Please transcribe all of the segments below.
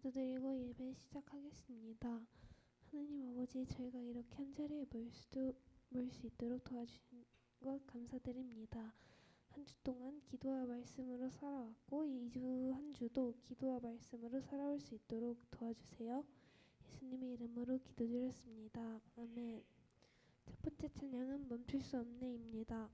기도드리고 예배 시작하겠습니다. 하나님 아버지, 저희가 이렇게 한 자리에 모일 수 있도록 도와주신 것 감사드립니다. 한 주 동안 기도와 말씀으로 살아왔고 이 주 한 주도 기도와 말씀으로 살아올 수 있도록 도와주세요. 예수님의 이름으로 기도드렸습니다. 아멘. 첫 번째 찬양은 멈출 수 없네입니다.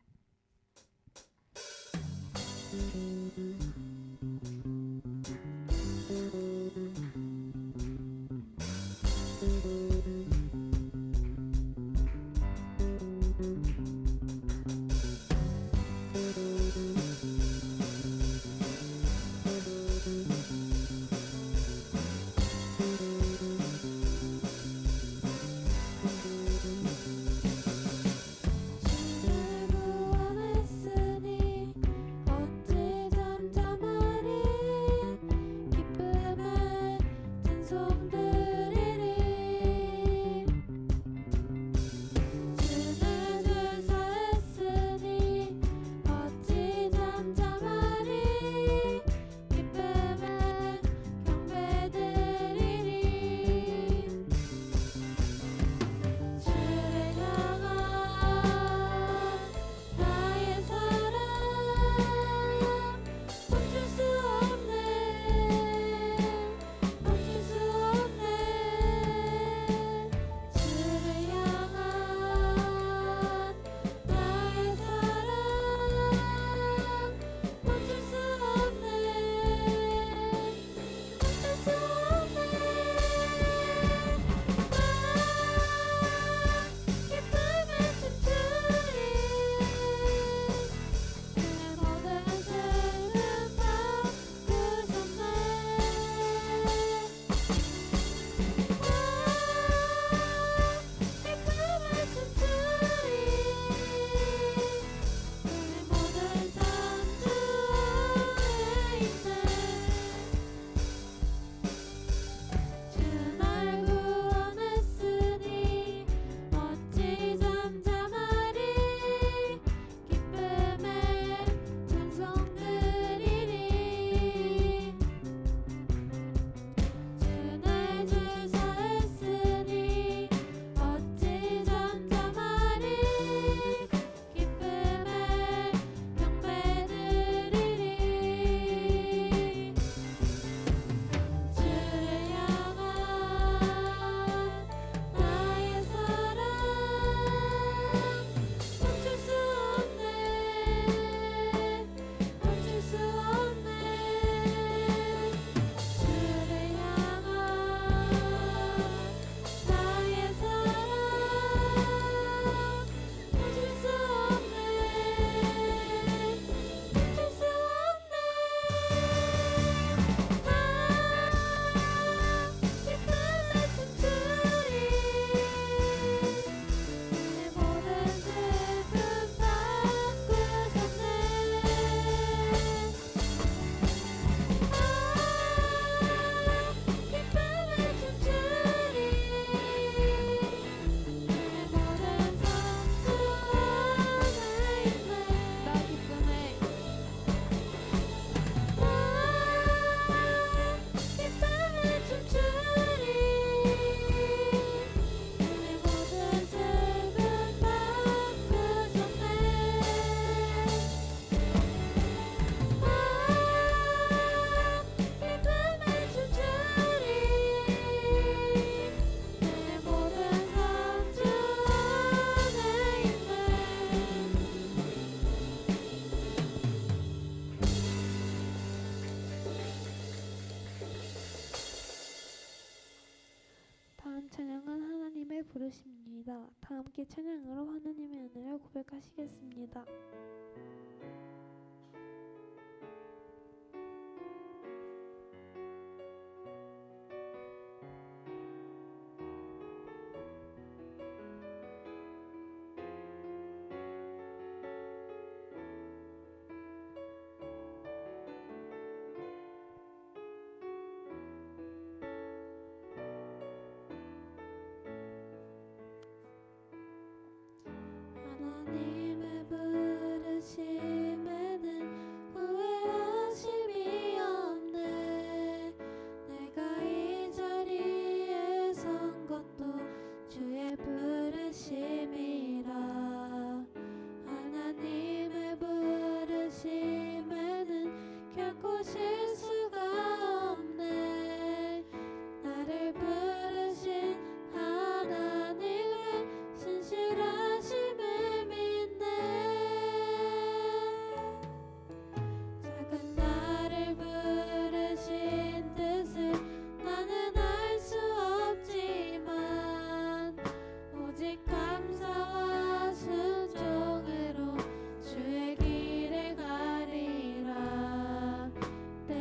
다음 찬양은 하나님의 부르심입니다. 다 함께 찬양으로 하나님의 은혜를 고백하시겠습니다. 하나님의 부르심 결코 실수가 없네. 나를 부르신 하나님의 신실하심을 믿네. 작은 나를 부르신 뜻을 나는 알 수 없지만 오직 감사와 순종으로 주의 길을 가리라. 내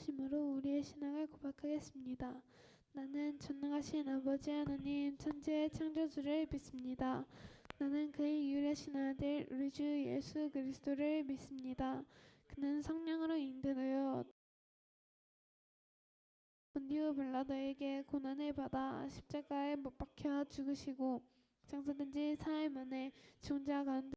신앙심으로 우리의 신앙을 고백하겠습니다. 나는 전능하신 아버지 하나님 천지의 창조주를 믿습니다. 나는 그의 유일하신 아들 우리 주 예수 그리스도를 믿습니다. 그는 성령으로 인도되어 본디오 빌라도에게 고난을 받아 십자가에 못 박혀 죽으시고 장사된 지 사흘 만에 죽은 자 가운데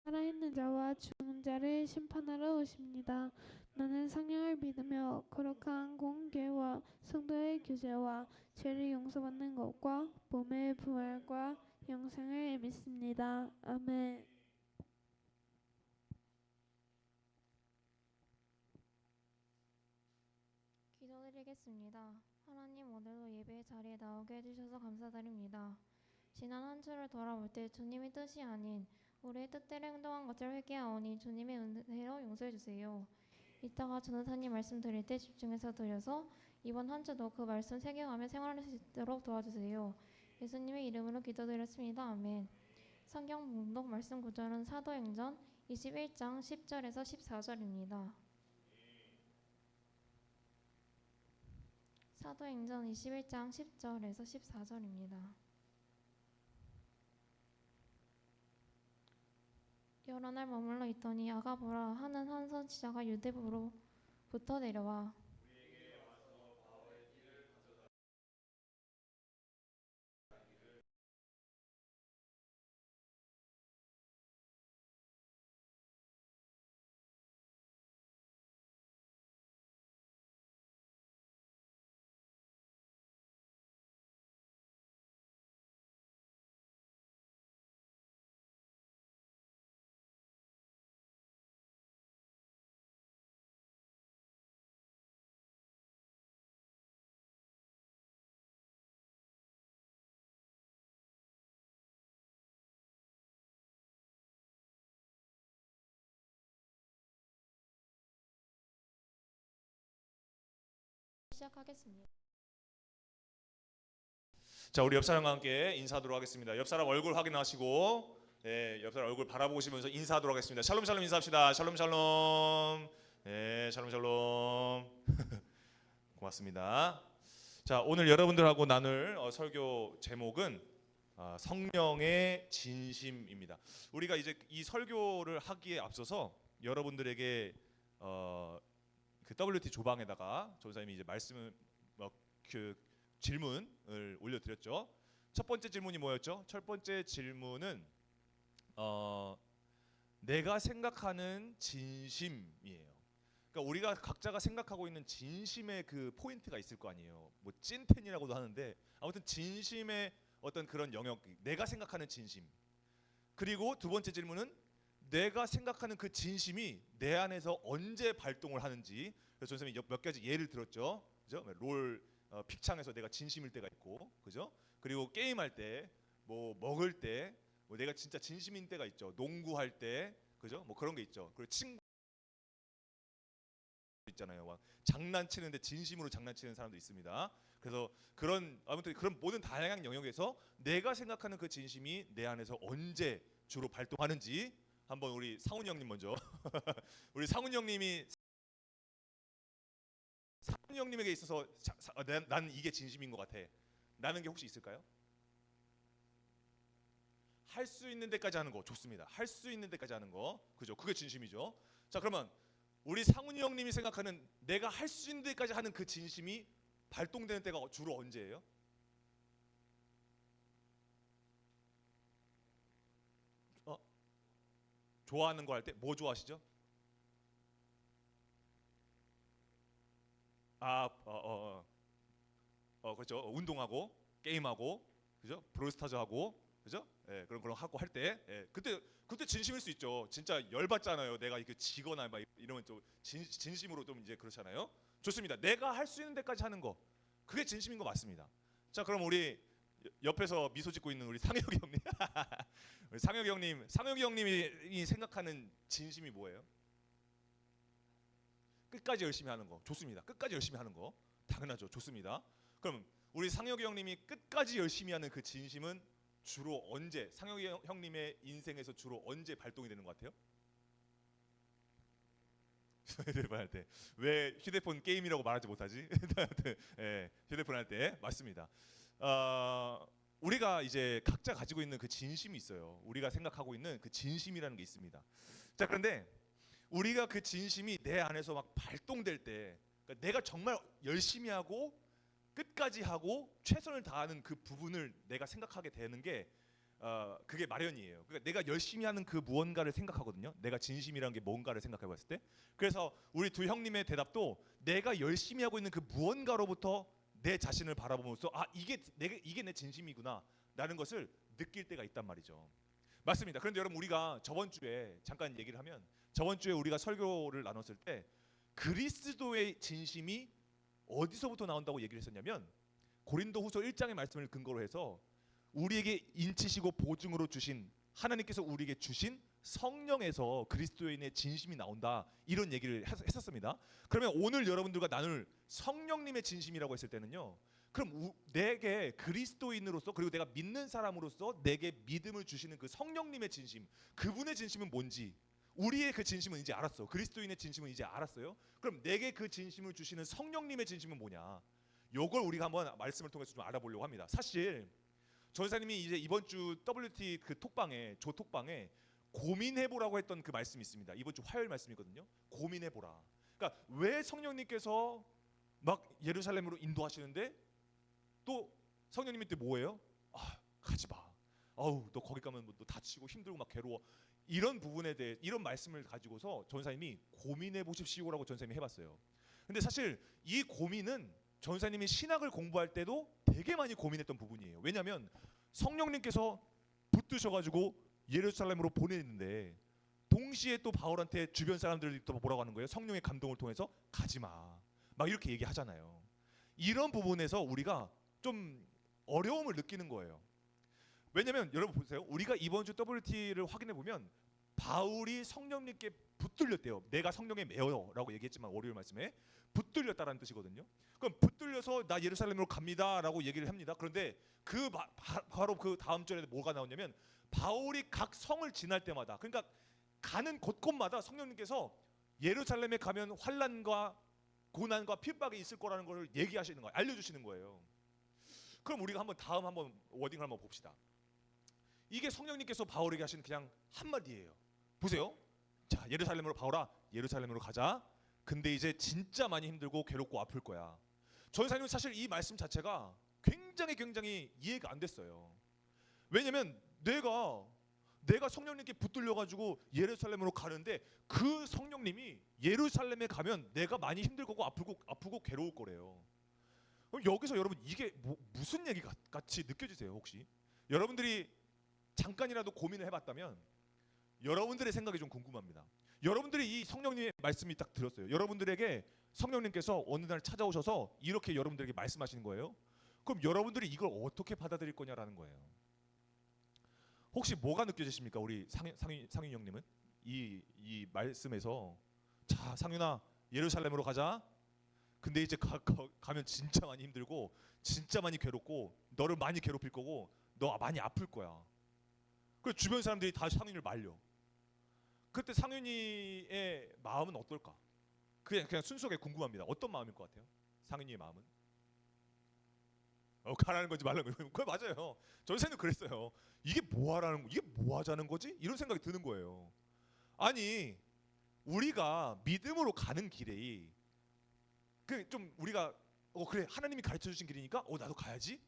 살아있는 자와 죽은 자를 심판하러 오십니다. 나는 성령을 믿으며 거룩한 공교회와 성도의 교제와 죄를 용서받는 것과 몸의 부활과 영생을 믿습니다. 아멘. 기도드리겠습니다. 하나님, 오늘도 예배의 자리에 나오게 해주셔서 감사드립니다. 지난 한 주를 돌아볼 때 주님의 뜻이 아닌 우리의 뜻대로 행동한 것을 회개하오니 주님의 은혜로 용서해 주세요. 이따가 전도사님 말씀 드릴 때 집중해서 드려서 이번 한 주도 그 말씀 새겨가며 생활할 수 있도록 도와주세요. 예수님의 이름으로 기도드렸습니다. 아멘. 성경 봉독 말씀 구절은 사도행전 21장 10절에서 14절입니다. 사도행전 21장 10절에서 14절입니다. 여러 날 머물러 있더니 아가보라 하는 한 선지자가 유대부로부터 내려와 시작하겠습니다. 자, 우리 옆 사람과 함께 인사하도록 하겠습니다. 옆 사람 얼굴 확인하시고, 옆 사람 얼굴 바라보시면서 인사하도록 하겠습니다. 샬롬 샬롬 인사합시다. 샬롬 샬롬. 샬롬 샬롬. 고맙습니다. 자, 오늘 여러분들하고 나눌 설교 제목은 성령의 진심입니다. 우리가 이제 이 설교를 하기에 앞서서 여러분들에게 그 WT 조방에다가 전사님이 이제 말씀을 그 질문을 올려드렸죠. 첫 번째 질문이 뭐였죠? 첫 번째 질문은 내가 생각하는 진심이에요. 그러니까 우리가 각자가 생각하고 있는 진심의 그 포인트가 있을 거 아니에요. 뭐 찐텐이라고도 하는데 아무튼 진심의 어떤 그런 영역, 내가 생각하는 진심. 그리고 두 번째 질문은 내가 생각하는 그 진심이 내 안에서 언제 발동을 하는지. 그래서 선생님이 몇 가지 예를 들었죠. 그죠? 롤 픽창에서 내가 진심일 때가 있고, 그죠? 그리고 게임할 때, 뭐 먹을 때, 뭐 내가 진짜 진심인 때가 있죠. 농구할 때, 그죠? 뭐 그런 게 있죠. 그리고 친구 있잖아요. 막 장난치는데 진심으로 장난치는 사람도 있습니다. 그래서 그런 아무튼 그런 모든 다양한 영역에서 내가 생각하는 그 진심이 내 안에서 언제 주로 발동하는지 한번 우리 상훈이 형님 먼저 우리 상훈이 형님이 상훈이 형님에게 있어서 난 이게 진심인 것 같아. 라는 게 혹시 있을까요? 할 수 있는 데까지 하는 거 좋습니다. 할 수 있는 데까지 하는 거, 그죠? 그게 진심이죠. 자, 그러면 우리 상훈이 형님이 생각하는 내가 할 수 있는 데까지 하는 그 진심이 발동되는 때가 주로 언제예요? 좋아하는 거 할 때 뭐 좋아하시죠? 그렇죠. 운동하고 게임하고, 그죠? 브롤스타즈 하고, 그죠? 그런 하고 할 때, 그때 진심일 수 있죠. 진짜 열받잖아요. 내가 이렇게 지거나 막 이러면 좀 진심으로 좀 이제 그렇잖아요. 좋습니다. 내가 할 수 있는 데까지 하는 거, 그게 진심인 거 맞습니다. 자, 그럼 우리 옆에서 미소 짓고 있는 우리 상혁이 형님, 우리 상혁이 형님이 생각하는 진심이 뭐예요? 끝까지 열심히 하는 거. 좋습니다. 끝까지 열심히 하는 거 당연하죠. 좋습니다. 그럼 우리 상혁이 형님이 끝까지 열심히 하는 그 진심은 주로 언제 상혁이 형님의 인생에서 주로 언제 발동이 되는 것 같아요? 휴대폰 할 때. 왜 휴대폰 게임이라고 말하지 못하지? 예, 휴대폰 할 때 맞습니다. 우리가 이제 각자 가지고 있는 그 진심이 있어요. 우리가 생각하고 있는 그 진심이라는 게 있습니다. 자, 그런데 우리가 그 진심이 내 안에서 막 발동될 때, 그러니까 내가 정말 열심히 하고 끝까지 하고 최선을 다하는 그 부분을 내가 생각하게 되는 게 그게 마련이에요. 그러니까 내가 열심히 하는 그 무언가를 생각하거든요. 내가 진심이라는 게 뭔가를 생각해봤을 때. 그래서 우리 두 형님의 대답도 내가 열심히 하고 있는 그 무언가로부터 내 자신을 바라보면서 이게 내 진심이구나라는 것을 느낄 때가 있단 말이죠. 맞습니다. 그런데 여러분, 우리가 저번 주에 잠깐 얘기를 하면, 저번 주에 우리가 설교를 나눴을 때 그리스도의 진심이 어디서부터 나온다고 얘기를 했었냐면, 고린도후서 1장의 말씀을 근거로 해서 우리에게 인치시고 보증으로 주신 하나님께서 우리에게 주신 성령에서 그리스도인의 진심이 나온다, 이런 얘기를 했었습니다. 그러면 오늘 여러분들과 나눌 성령님의 진심이라고 했을 때는요, 그럼 내게 그리스도인으로서, 그리고 내가 믿는 사람으로서 내게 믿음을 주시는 그 성령님의 진심, 그분의 진심은 뭔지, 우리의 그 진심은 이제 알았어. 그리스도인의 진심은 이제 알았어요. 그럼 내게 그 진심을 주시는 성령님의 진심은 뭐냐? 요걸 우리가 한번 말씀을 통해서 좀 알아보려고 합니다. 사실 전사님이 이제 이번 주 WT 그 톡방에, 조톡방에 고민해보라고 했던 그 말씀이 있습니다. 이번 주 화요일 말씀이거든요. 고민해보라. 그러니까 왜 성령님께서 막 예루살렘으로 인도하시는데 또 성령님이 또 뭐예요? 가지 마. 아우, 너 거기 가면 너 다치고 힘들고 막 괴로워. 이런 부분에 대해, 이런 말씀을 가지고서 전사님이 고민해 보십시오라고 전사님이 해봤어요. 근데 사실 이 고민은 전사님이 신학을 공부할 때도 되게 많이 고민했던 부분이에요. 왜냐하면 성령님께서 붙드셔가지고 예루살렘으로 보내는데, 동시에 또 바울한테 주변 사람들이 또 뭐라고 하는 거예요? 성령의 감동을 통해서 가지 마, 막 이렇게 얘기하잖아요. 이런 부분에서 우리가 좀 어려움을 느끼는 거예요. 왜냐면 여러분 보세요. 우리가 이번 주 WT를 확인해 보면 바울이 성령님께 붙들렸대요. 내가 성령에 매여라고 얘기했지만 월요일 말씀에 붙들렸다라는 뜻이거든요. 그럼 붙들려서 나 예루살렘으로 갑니다라고 얘기를 합니다. 그런데 바로 그 다음 절에 뭐가 나오냐면, 바울이 각 성을 지날 때마다, 그러니까 가는 곳곳마다 성령님께서 예루살렘에 가면 환난과 고난과 핍박이 있을 거라는 걸 얘기하시는 거예요. 알려주시는 거예요. 그럼 우리가 한번 워딩을 한번 봅시다. 이게 성령님께서 바울에게 하시는 그냥 한마디예요. 보세요. 자, 예루살렘으로, 바울아, 예루살렘으로 가자. 근데 이제 진짜 많이 힘들고 괴롭고 아플 거야. 전사님은 사실 이 말씀 자체가 굉장히 이해가 안 됐어요. 왜냐면 내가 성령님께 붙들려가지고 예루살렘으로 가는데, 그 성령님이 예루살렘에 가면 내가 많이 힘들 거고 아프고 괴로울 거래요. 그럼 여기서 여러분, 이게 무슨 얘기 같이 느껴지세요? 혹시 여러분들이 잠깐이라도 고민을 해봤다면 여러분들의 생각이 좀 궁금합니다. 여러분들이 이 성령님의 말씀이 딱 들었어요. 여러분들에게 성령님께서 어느 날 찾아오셔서 이렇게 여러분들에게 말씀하시는 거예요. 그럼 여러분들이 이걸 어떻게 받아들일 거냐라는 거예요. 혹시 뭐가 느껴지십니까? 우리 상윤 형님은 이 말씀에서, 자, 상윤아, 예루살렘으로 가자. 근데 이제 가면 진짜 많이 힘들고 진짜 많이 괴롭고 너를 많이 괴롭힐 거고 너 많이 아플 거야. 그래서 주변 사람들이 다 상윤이를 말려. 그때 상윤이의 마음은 어떨까? 그냥 순수하게 궁금합니다. 어떤 마음일 것 같아요? 상윤이의 마음은? 가라는 건지 말라는 건지. 그거 맞아요. 전생도 그랬어요. 이게 뭐 하자는 거지? 이런 생각이 드는 거예요. 아니, 우리가 믿음으로 가는 길에 좀 우리가 그래, 하나님이 가르쳐 주신 길이니까 나도 가야지.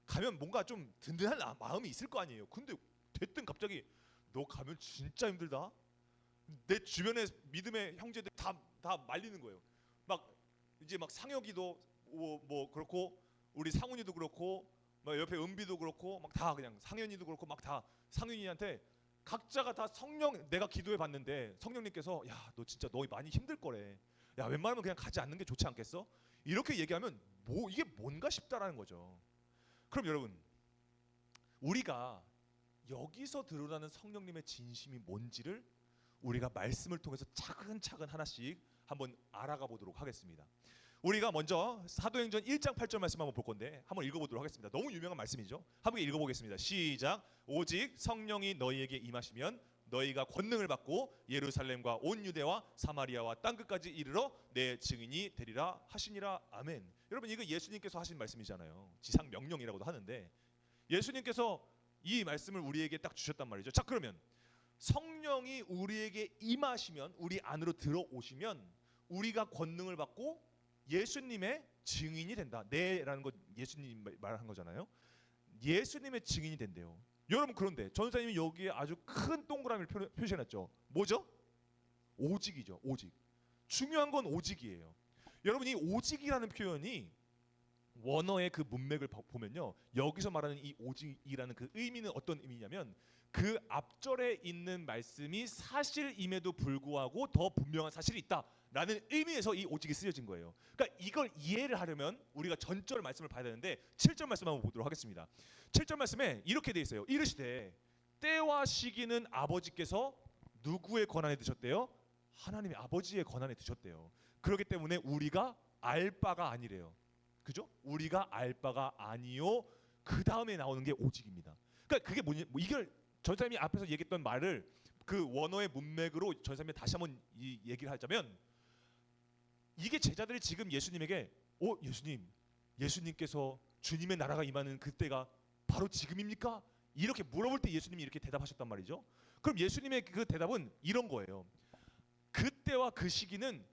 가면 뭔가 좀 든든한 마음이 있을 거 아니에요. 근데 됐든 갑자기 너 가면 진짜 힘들다. 내 주변에 믿음의 형제들 다 말리는 거예요. 이제 상혁이도 뭐 그렇고, 우리 상훈이도 그렇고, 막 옆에 은비도 그렇고, 막 다 그냥 상현이도 그렇고, 막 다 상윤이한테 각자가 다 내가 기도해 봤는데 성령님께서, 야, 너 진짜 너 많이 힘들 거래. 야, 웬만하면 그냥 가지 않는 게 좋지 않겠어? 이렇게 얘기하면 이게 뭔가 싶다라는 거죠. 그럼 여러분, 우리가 여기서 드러나는 성령님의 진심이 뭔지를 우리가 말씀을 통해서 차근차근 하나씩 한번 알아가 보도록 하겠습니다. 우리가 먼저 사도행전 1장 8절 말씀 한번 볼 건데 한번 읽어보도록 하겠습니다. 너무 유명한 말씀이죠. 한번 읽어보겠습니다. 시작. 오직 성령이 너희에게 임하시면 너희가 권능을 받고 예루살렘과 온 유대와 사마리아와 땅 끝까지 이르러 내 증인이 되리라 하시니라. 아멘. 여러분 이거 예수님께서 하신 말씀이잖아요. 지상 명령이라고도 하는데 예수님께서 이 말씀을 우리에게 딱 주셨단 말이죠. 자, 그러면 성령이 우리에게 임하시면, 우리 안으로 들어오시면 우리가 권능을 받고 예수님의 증인이 된다. 네라는 거 예수님 말한 거잖아요. 예수님의 증인이 된대요. 여러분, 그런데 전사님이 여기에 아주 큰 동그라미를 표시해놨죠. 뭐죠? 오직이죠. 오직. 중요한 건 오직이에요. 여러분, 이 오직이라는 표현이 원어의 그 문맥을 보면요, 여기서 말하는 이 오직이라는 그 의미는 어떤 의미냐면 그 앞절에 있는 말씀이 사실임에도 불구하고 더 분명한 사실이 있다라는 의미에서 이 오직이 쓰여진 거예요. 그러니까 이걸 이해를 하려면 우리가 전절 말씀을 봐야 되는데 7절 말씀 한번 보도록 하겠습니다. 7절 말씀에 이렇게 돼 있어요. 이르시되 때와 시기는 아버지께서 누구의 권한에 두셨대요? 하나님의 아버지의 권한에 두셨대요. 그렇기 때문에 우리가 알 바가 아니래요. 그죠? 우리가 알 바가 아니요. 그 다음에 나오는 게 오직입니다. 그러니까 그게 뭐냐? 이걸 전사님이 앞에서 얘기했던 말을 그 원어의 문맥으로 전사님이 다시 한번 이 얘기를 하자면, 이게 제자들이 지금 예수님에게 예수님께서 주님의 나라가 임하는 그때가 바로 지금입니까? 이렇게 물어볼 때 예수님이 이렇게 대답하셨단 말이죠. 그럼 예수님의 그 대답은 이런 거예요. 그때와 그 시기는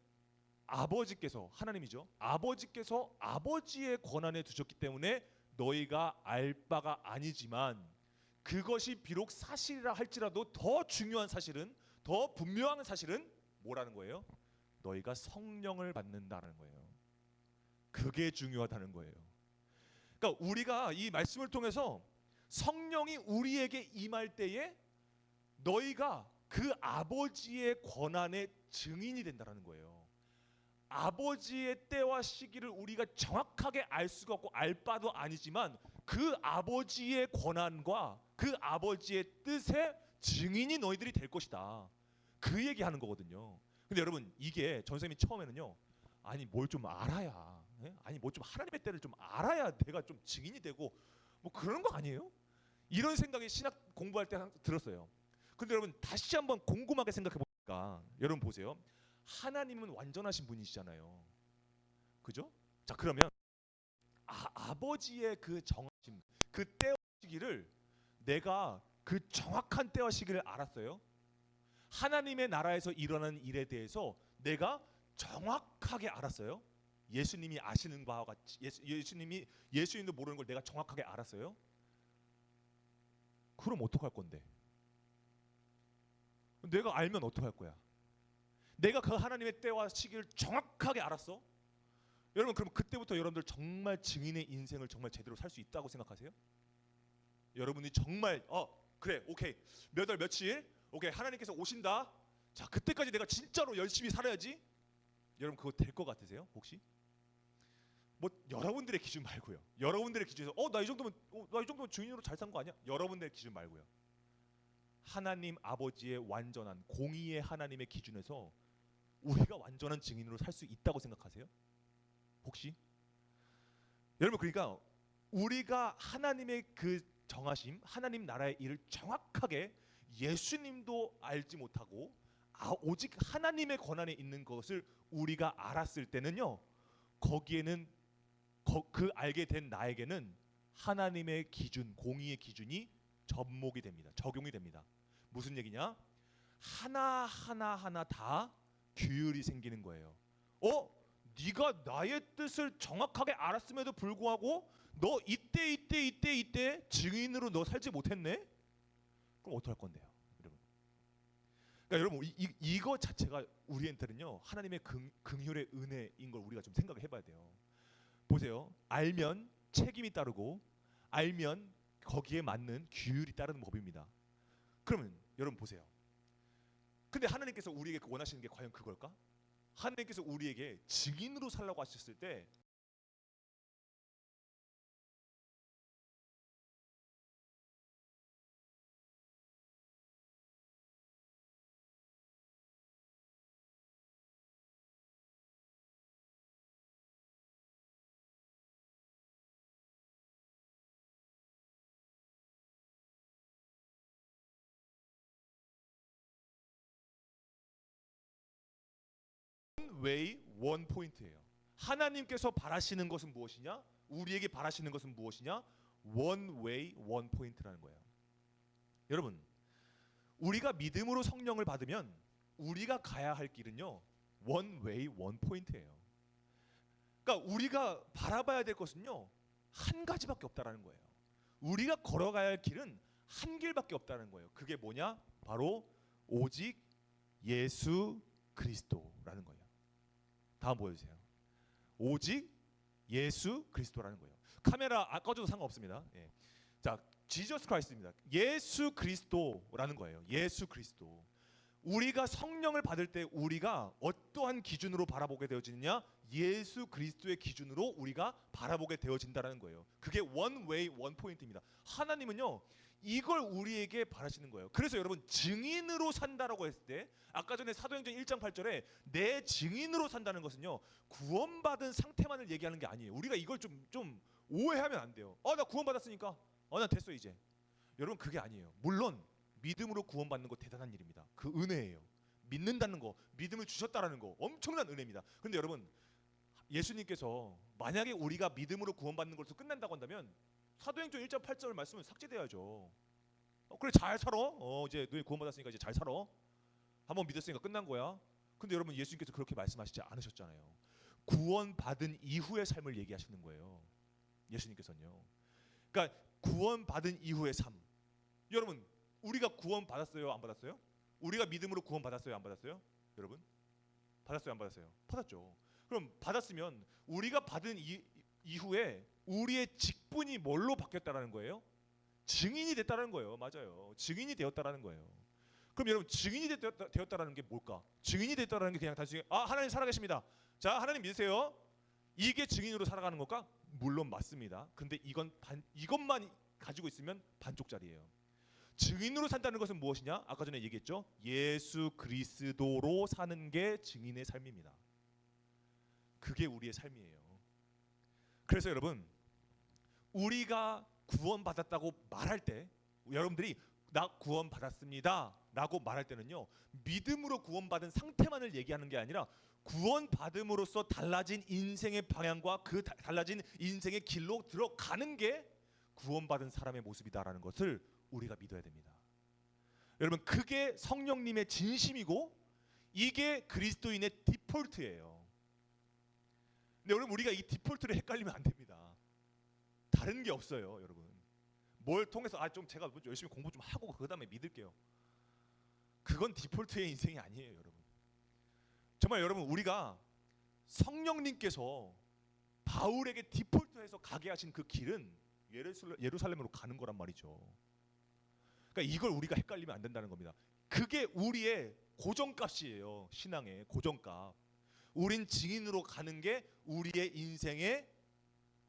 아버지께서, 하나님이죠, 아버지께서 아버지의 권한에 두셨기 때문에 너희가 알 바가 아니지만, 그것이 비록 사실이라 할지라도 더 중요한 사실은, 더 분명한 사실은 뭐라는 거예요? 너희가 성령을 받는다는 거예요. 그게 중요하다는 거예요. 그러니까 우리가 이 말씀을 통해서 성령이 우리에게 임할 때에 너희가 그 아버지의 권한의 증인이 된다는 거예요. 아버지의 때와 시기를 우리가 정확하게 알 수가 없고 알 바도 아니지만 그 아버지의 권한과 그 아버지의 뜻의 증인이 너희들이 될 것이다. 그 얘기하는 거거든요. 근데 여러분, 이게 전쌤이 처음에는요, 아니 뭘 좀 알아야, 아니 뭐 좀 하나님의 때를 좀 알아야 내가 좀 증인이 되고 뭐 그런 거 아니에요? 이런 생각이 신학 공부할 때 들었어요. 근데 여러분 다시 한번 곰곰하게 생각해 보니까, 여러분 보세요. 하나님은 완전하신 분이시잖아요. 그죠? 자, 그러면 아버지의 그 정하심, 그 때와 시기를 내가 그 정확한 때와 시기를 알았어요. 하나님의 나라에서 일어나는 일에 대해서 내가 정확하게 알았어요. 예수님이 아시는 바와 같이 예수님도 모르는 걸 내가 정확하게 알았어요. 그럼 어떡할 건데? 내가 알면 어떡할 거야? 내가 그 하나님의 때와 시기를 정확하게 알았어? 여러분, 그럼 그때부터 여러분들 정말 증인의 인생을 정말 제대로 살 수 있다고 생각하세요? 여러분이 정말 그래, 오케이, 몇 월 며칠, 오케이, 하나님께서 오신다. 자, 그때까지 내가 진짜로 열심히 살아야지. 여러분 그거 될 것 같으세요? 혹시? 뭐 여러분들의 기준 말고요. 여러분들의 기준에서 나 이 정도면 증인으로 잘 산 거 아니야? 여러분들의 기준 말고요. 하나님 아버지의 완전한 공의의 하나님의 기준에서 우리가 완전한 증인으로 살 수 있다고 생각하세요? 혹시? 여러분, 그러니까 우리가 하나님의 그 정하심, 하나님 나라의 일을 정확하게 예수님도 알지 못하고 오직 하나님의 권한에 있는 것을 우리가 알았을 때는요, 거기에는 그 알게 된 나에게는 하나님의 기준, 공의의 기준이 접목이 됩니다. 적용이 됩니다. 무슨 얘기냐? 하나 다 규율이 생기는 거예요. 네가 나의 뜻을 정확하게 알았음에도 불구하고 너 이때 증인으로 너 살지 못했네? 그럼 어떡할 건데요, 여러분? 그러니까 여러분, 이거 자체가 우리한테는요, 하나님의 긍휼의 은혜인 걸 우리가 좀 생각을 해봐야 돼요. 보세요. 알면 책임이 따르고 알면 거기에 맞는 규율이 따르는 법입니다. 그러면 여러분 보세요. 근데 하나님께서 우리에게 원하시는 게 과연 그걸까? 하나님께서 우리에게 증인으로 살라고 하셨을 때 웨이 원 포인트예요. 하나님께서 바라시는 것은 무엇이냐? 우리에게 바라시는 것은 무엇이냐? 원 웨이 원 포인트라는 거예요. 여러분, 우리가 믿음으로 성령을 받으면 우리가 가야 할 길은요, 원 웨이 원 포인트예요. 그러니까 우리가 바라봐야 될 것은요, 한 가지밖에 없다라는 거예요. 우리가 걸어가야 할 길은 한 길밖에 없다는 거예요. 그게 뭐냐? 바로 오직 예수 그리스도라는 거예요. 다음 보여주세요. 오직 예수 그리스도라는 거예요. 카메라 꺼져도 상관없습니다. 예. 자, 지저스 크라이스트입니다. 예수 그리스도라는 거예요. 예수 그리스도. 우리가 성령을 받을 때 우리가 어떠한 기준으로 바라보게 되어지느냐? 예수 그리스도의 기준으로 우리가 바라보게 되어진다라는 거예요. 그게 원 웨이 원 포인트입니다. 하나님은요, 이걸 우리에게 바라시는 거예요. 그래서 여러분, 증인으로 산다라고 했을 때, 아까 전에 사도행전 1장 8절에 내 증인으로 산다는 것은요, 구원받은 상태만을 얘기하는 게 아니에요. 우리가 이걸 좀 오해하면 안 돼요. 나 구원받았으니까 나 됐어 이제. 여러분, 그게 아니에요. 물론 믿음으로 구원받는 거 대단한 일입니다. 그 은혜예요. 믿는다는 거, 믿음을 주셨다라는 거 엄청난 은혜입니다. 그런데 여러분, 예수님께서 만약에 우리가 믿음으로 구원받는 것으로 끝난다고 한다면 사도행전 1장 8절 말씀은 삭제돼야죠. 그래, 잘 살아. 이제 너희 구원받았으니까 이제 잘 살아. 한번 믿었으니까 끝난 거야. 근데 여러분, 예수님께서 그렇게 말씀하시지 않으셨잖아요. 구원받은 이후의 삶을 얘기하시는 거예요. 예수님께서는요. 그러니까 구원받은 이후의 삶. 여러분, 우리가 구원받았어요? 안 받았어요? 우리가 믿음으로 구원받았어요? 안 받았어요? 여러분, 받았어요? 안 받았어요? 받았죠. 그럼 받았으면 우리가 받은 이후에 우리의 직분이 뭘로 바뀌었다라는 거예요? 증인이 됐다라는 거예요. 맞아요. 증인이 되었다라는 거예요. 그럼 여러분, 증인이 되었다라는 게 뭘까? 증인이 됐다라는 게 그냥 단순히 하나님 살아계십니다. 자, 하나님 믿으세요. 이게 증인으로 살아가는 걸까? 물론 맞습니다. 근데 이것만 가지고 있으면 반쪽짜리예요. 증인으로 산다는 것은 무엇이냐? 아까 전에 얘기했죠. 예수 그리스도로 사는 게 증인의 삶입니다. 그게 우리의 삶이에요. 그래서 여러분, 우리가 구원받았다고 말할 때, 여러분들이 나 구원받았습니다 라고 말할 때는요, 믿음으로 구원받은 상태만을 얘기하는 게 아니라 구원받음으로써 달라진 인생의 방향과 그 달라진 인생의 길로 들어가는 게 구원받은 사람의 모습이다라는 것을 우리가 믿어야 됩니다. 여러분, 그게 성령님의 진심이고 이게 그리스도인의 디폴트예요. 근데 여러분, 우리가 이 디폴트를 헷갈리면 안 됩니다. 다른 게 없어요, 여러분. 뭘 통해서 좀 제가 열심히 공부 좀 하고 그다음에 믿을게요. 그건 디폴트의 인생이 아니에요, 여러분. 정말 여러분, 우리가 성령님께서 바울에게 디폴트해서 가게 하신 그 길은 예루살렘으로 가는 거란 말이죠. 그러니까 이걸 우리가 헷갈리면 안 된다는 겁니다. 그게 우리의 고정값이에요. 신앙의 고정값. 우린 증인으로 가는 게 우리의 인생의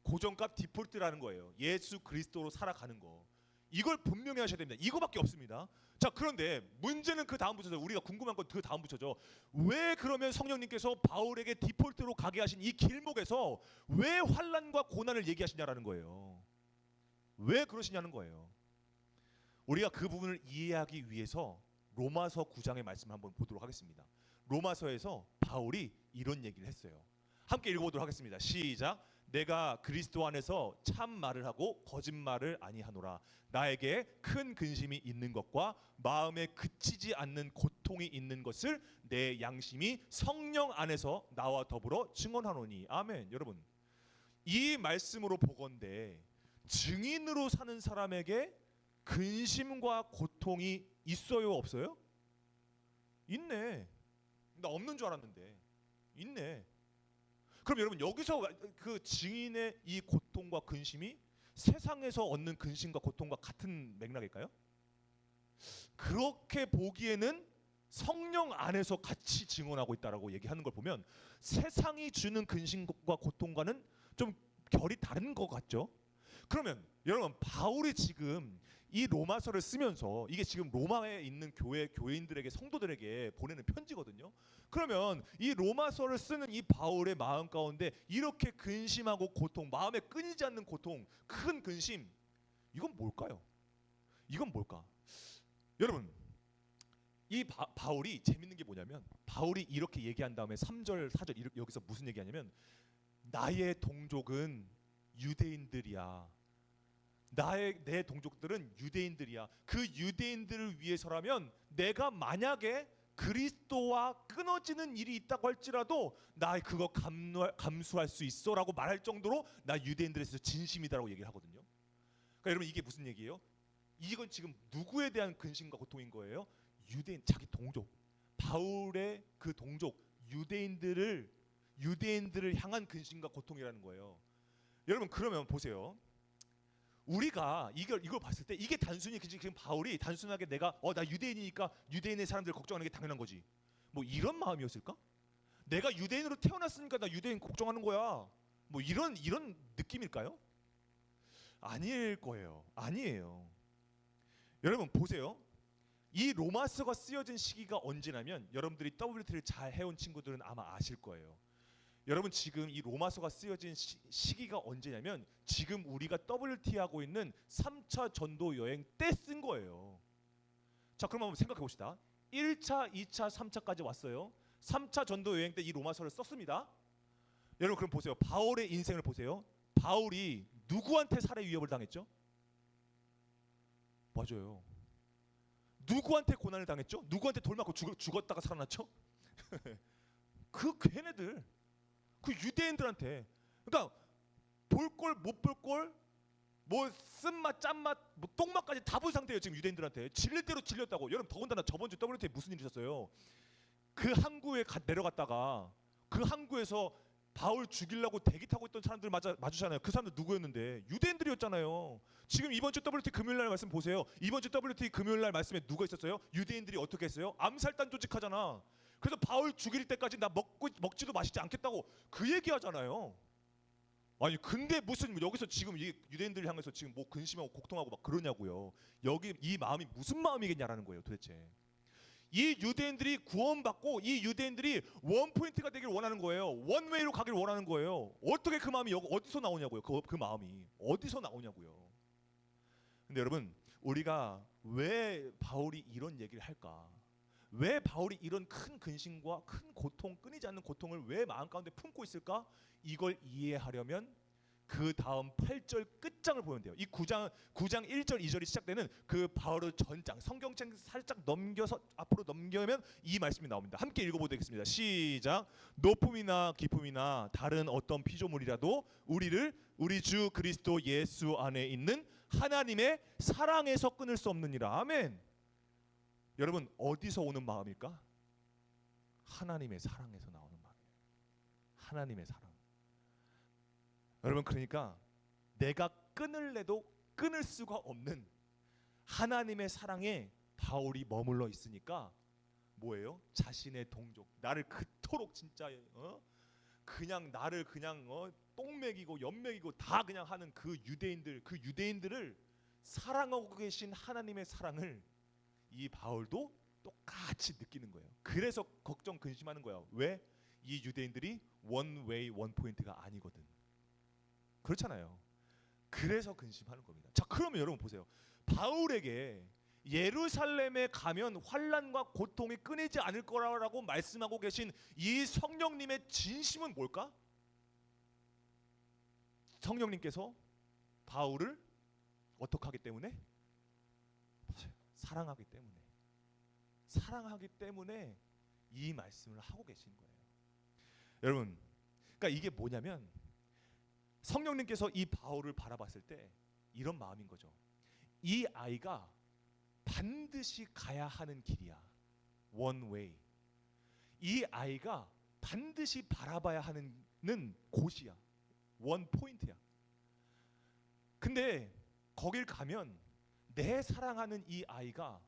고정값 디폴트라는 거예요. 예수 그리스도로 살아가는 거. 이걸 분명히 하셔야 됩니다. 이거밖에 없습니다. 자, 그런데 문제는 그 다음 부처죠. 우리가 궁금한 건 그 다음 부처죠. 왜 그러면 성령님께서 바울에게 디폴트로 가게 하신 이 길목에서 왜 환난과 고난을 얘기하시냐라는 거예요. 왜 그러시냐는 거예요. 우리가 그 부분을 이해하기 위해서 로마서 9장의 말씀을 한번 보도록 하겠습니다. 로마서에서 바울이 이런 얘기를 했어요. 함께 읽어보도록 하겠습니다. 시작. 내가 그리스도 안에서 참 말을 하고 거짓말을 아니하노라. 나에게 큰 근심이 있는 것과 마음에 그치지 않는 고통이 있는 것을 내 양심이 성령 안에서 나와 더불어 증언하노니. 아멘. 여러분, 이 말씀으로 보건대 증인으로 사는 사람에게 근심과 고통이 있어요, 없어요? 있네. 나 없는 줄 알았는데 있네. 그럼 여러분, 여기서 그 증인의 이 고통과 근심이 세상에서 얻는 근심과 고통과 같은 맥락일까요? 그렇게 보기에는 성령 안에서 같이 증언하고 있다라고 얘기하는 걸 보면 세상이 주는 근심과 고통과는 좀 결이 다른 것 같죠? 그러면 여러분, 바울이 지금 이 로마서를 쓰면서 이게 지금 로마에 있는 교회인들에게, 성도들에게 보내는 편지거든요. 그러면 이 로마서를 쓰는 이 바울의 마음 가운데 이렇게 근심하고 고통, 마음에 끊이지 않는 고통, 큰 근심, 이건 뭘까요? 이건 뭘까? 여러분, 이 바울이 재밌는 게 뭐냐면 바울이 이렇게 얘기한 다음에 3절 4절 여기서 무슨 얘기하냐면 나의 동족은 유대인들이야. 내 동족들은 유대인들이야. 그 유대인들을 위해서라면 내가 만약에 그리스도와 끊어지는 일이 있다고 할지라도 나 그거 감수할 수 있어라고 말할 정도로 나 유대인들에서 진심이다라고 얘기를 하거든요. 그러니까 여러분 이게 무슨 얘기예요? 이건 지금 누구에 대한 근심과 고통인 거예요? 유대인, 자기 동족, 바울의 그 동족 유대인들을 향한 근심과 고통이라는 거예요. 여러분 그러면 보세요. 우리가 이걸 봤을 때 이게 단순히 지금 바울이 단순하게 내가 나 유대인이니까 유대인의 사람들 걱정하는 게 당연한 거지, 뭐 이런 마음이었을까? 내가 유대인으로 태어났으니까 나 유대인 걱정하는 거야, 뭐 이런 느낌일까요? 아닐 거예요. 아니에요. 여러분 보세요. 이 로마서가 쓰여진 시기가 언제냐면 여러분들이 WT를 잘 해온 친구들은 아마 아실 거예요. 여러분 지금 이 로마서가 쓰여진 시기가 언제냐면 지금 우리가 WT 하고 있는 3차 전도 여행 때 쓴 거예요. 자 그럼 한번 생각해 봅시다. 1차, 2차, 3차까지 왔어요. 3차 전도 여행 때 이 로마서를 썼습니다. 여러분 그럼 보세요. 바울의 인생을 보세요. 바울이 누구한테 살해 위협을 당했죠? 맞아요. 누구한테 고난을 당했죠? 누구한테 돌 맞고 죽었다가 살아났죠? 그 걔네들, 그 유대인들한테. 그러니까 볼 꼴 못 볼 꼴, 뭐 쓴맛 짠맛 뭐 똥맛까지 다 본 상태예요 지금 유대인들한테. 질릴 대로 질렸다고. 여러분 더군다나 저번 주 WT에 무슨 일이 있었어요? 그 항구에 내려갔다가 그 항구에서 바울 죽이려고 대기 타고 있던 사람들 마주잖아요. 그 사람들 누구였는데? 유대인들이었잖아요. 지금 이번 주 WT 금요일 날 말씀 보세요. 이번 주 WT 금요일 날 말씀에 누가 있었어요? 유대인들이 어떻게 했어요? 암살단 조직하잖아. 그래서 바울 죽일 때까지 나 먹지도 마시지 않겠다고 그 얘기하잖아요. 아니 근데 무슨 여기서 지금 이 유대인들을 향해서 지금 뭐 근심하고 곡통하고 막 그러냐고요. 여기 이 마음이 무슨 마음이겠냐라는 거예요 도대체. 이 유대인들이 구원받고 이 유대인들이 원포인트가 되길 원하는 거예요. 원웨이로 가길 원하는 거예요. 어떻게 그 마음이 어디서 나오냐고요. 그 마음이 어디서 나오냐고요. 근데 여러분 우리가 왜 바울이 이런 얘기를 할까? 왜 바울이 이런 큰 근심과 큰 고통, 끊이지 않는 고통을 왜 마음 가운데 품고 있을까? 이걸 이해하려면 그 다음 8절 끝장을 보면 돼요. 이 9장 1절 2절이 시작되는 그 바울의 전장, 성경책 살짝 넘겨서 앞으로 넘겨면 이 말씀이 나옵니다. 함께 읽어보도록 하겠습니다. 시작. 높음이나 깊음이나 다른 어떤 피조물이라도 우리를 우리 주 그리스도 예수 안에 있는 하나님의 사랑에서 끊을 수 없느니라. 아멘. 여러분 어디서 오는 마음일까? 하나님의 사랑에서 나오는 마음이에요. 하나님의 사랑. 여러분 그러니까 내가 끊을래도 끊을 수가 없는 하나님의 사랑에 바울이 머물러 있으니까 뭐예요? 자신의 동족, 나를 그토록 진짜 그냥 나를 그냥 똥 먹이고 연 먹이고 다 그냥 하는 그 유대인들을 사랑하고 계신 하나님의 사랑을 이 바울도 똑같이 느끼는 거예요. 그래서 걱정 근심하는 거야. 왜? 이 유대인들이 원웨이 원포인트가 아니거든. 그렇잖아요. 그래서 근심하는 겁니다. 자, 그러면 여러분 보세요. 바울에게 예루살렘에 가면 환난과 고통이 끊이지 않을 거라고 말씀하고 계신 이 성령님의 진심은 뭘까? 성령님께서 바울을 어떻게 하기 때문에? 사랑하기 때문에. 사랑하기 때문에 이 말씀을 하고 계신 거예요. 여러분, 그러니까 이게 뭐냐면 성령님께서 이 바울을 바라봤을 때 이런 마음인 거죠. 이 아이가 반드시 가야 하는 길이야. one way. 이 아이가 반드시 바라봐야 하는 곳이야. one point야. 근데 거길 가면 내 사랑하는 이 아이가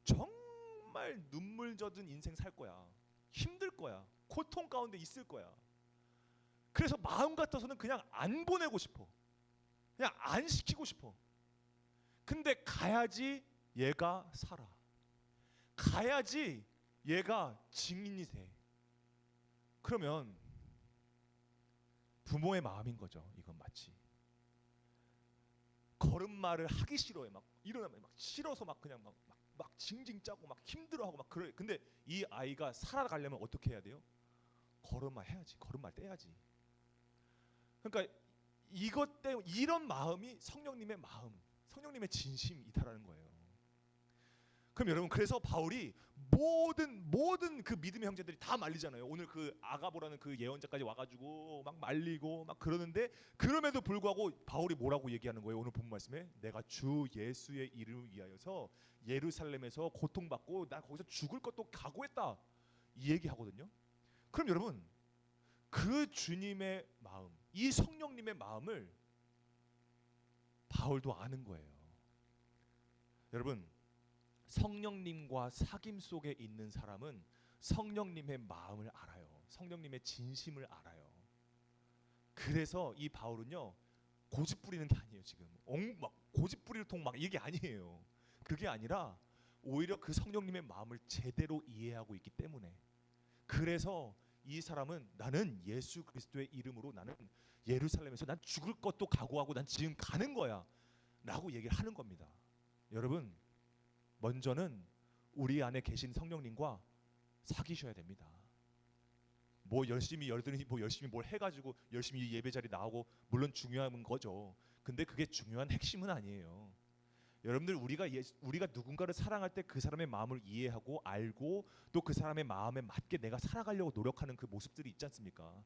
정말 눈물 젖은 인생 살 거야. 힘들 거야. 고통 가운데 있을 거야. 그래서 마음 같아서는 그냥 안 보내고 싶어. 그냥 안 시키고 싶어. 근데 가야지 얘가 살아. 가야지 얘가 증인이 돼. 그러면 부모의 마음인 거죠. 이건 마치 걸음마를 하기 싫어해. 막 일어나면 막 싫어서 막 그냥 막 막 징징 짜고 막 힘들어하고 막 그래. 근데 이 아이가 살아가려면 어떻게 해야 돼요? 걸음마 해야지. 걸음마 떼야지. 그러니까 이것 때문에 이런 마음이 성령님의 마음, 성령님의 진심이다라는 거예요. 그럼 여러분, 그래서 바울이 모든 그 믿음의 형제들이 다 말리잖아요. 오늘 그 아가보라는 그 예언자까지 와가지고 막 말리고 막 그러는데, 그럼에도 불구하고 바울이 뭐라고 얘기하는 거예요? 오늘 본 말씀에 내가 주 예수의 이름을 위하여서 예루살렘에서 고통받고 나 거기서 죽을 것도 각오했다, 이 얘기하거든요. 그럼 여러분, 그 주님의 마음, 이 성령님의 마음을 바울도 아는 거예요. 여러분, 성령님과 사귐 속에 있는 사람은 성령님의 마음을 알아요. 성령님의 진심을 알아요. 그래서 이 바울은요, 고집 부리는 게 아니에요. 지금 막 고집 부릴 통 막 이게 아니에요. 그게 아니라 오히려 그 성령님의 마음을 제대로 이해하고 있기 때문에, 그래서 이 사람은 나는 예수 그리스도의 이름으로 나는 예루살렘에서 난 죽을 것도 각오하고 난 지금 가는 거야 라고 얘기를 하는 겁니다. 여러분, 먼저는 우리 안에 계신 성령님과 사귀셔야 됩니다. 뭐 열심히 뭘 해가지고 열심히 예배 자리 나오고 물론 중요한 거죠. 근데 그게 중요한 핵심은 아니에요. 여러분들, 우리가 누군가를 사랑할 때 그 사람의 마음을 이해하고 알고 또 그 사람의 마음에 맞게 내가 살아가려고 노력하는 그 모습들이 있지 않습니까?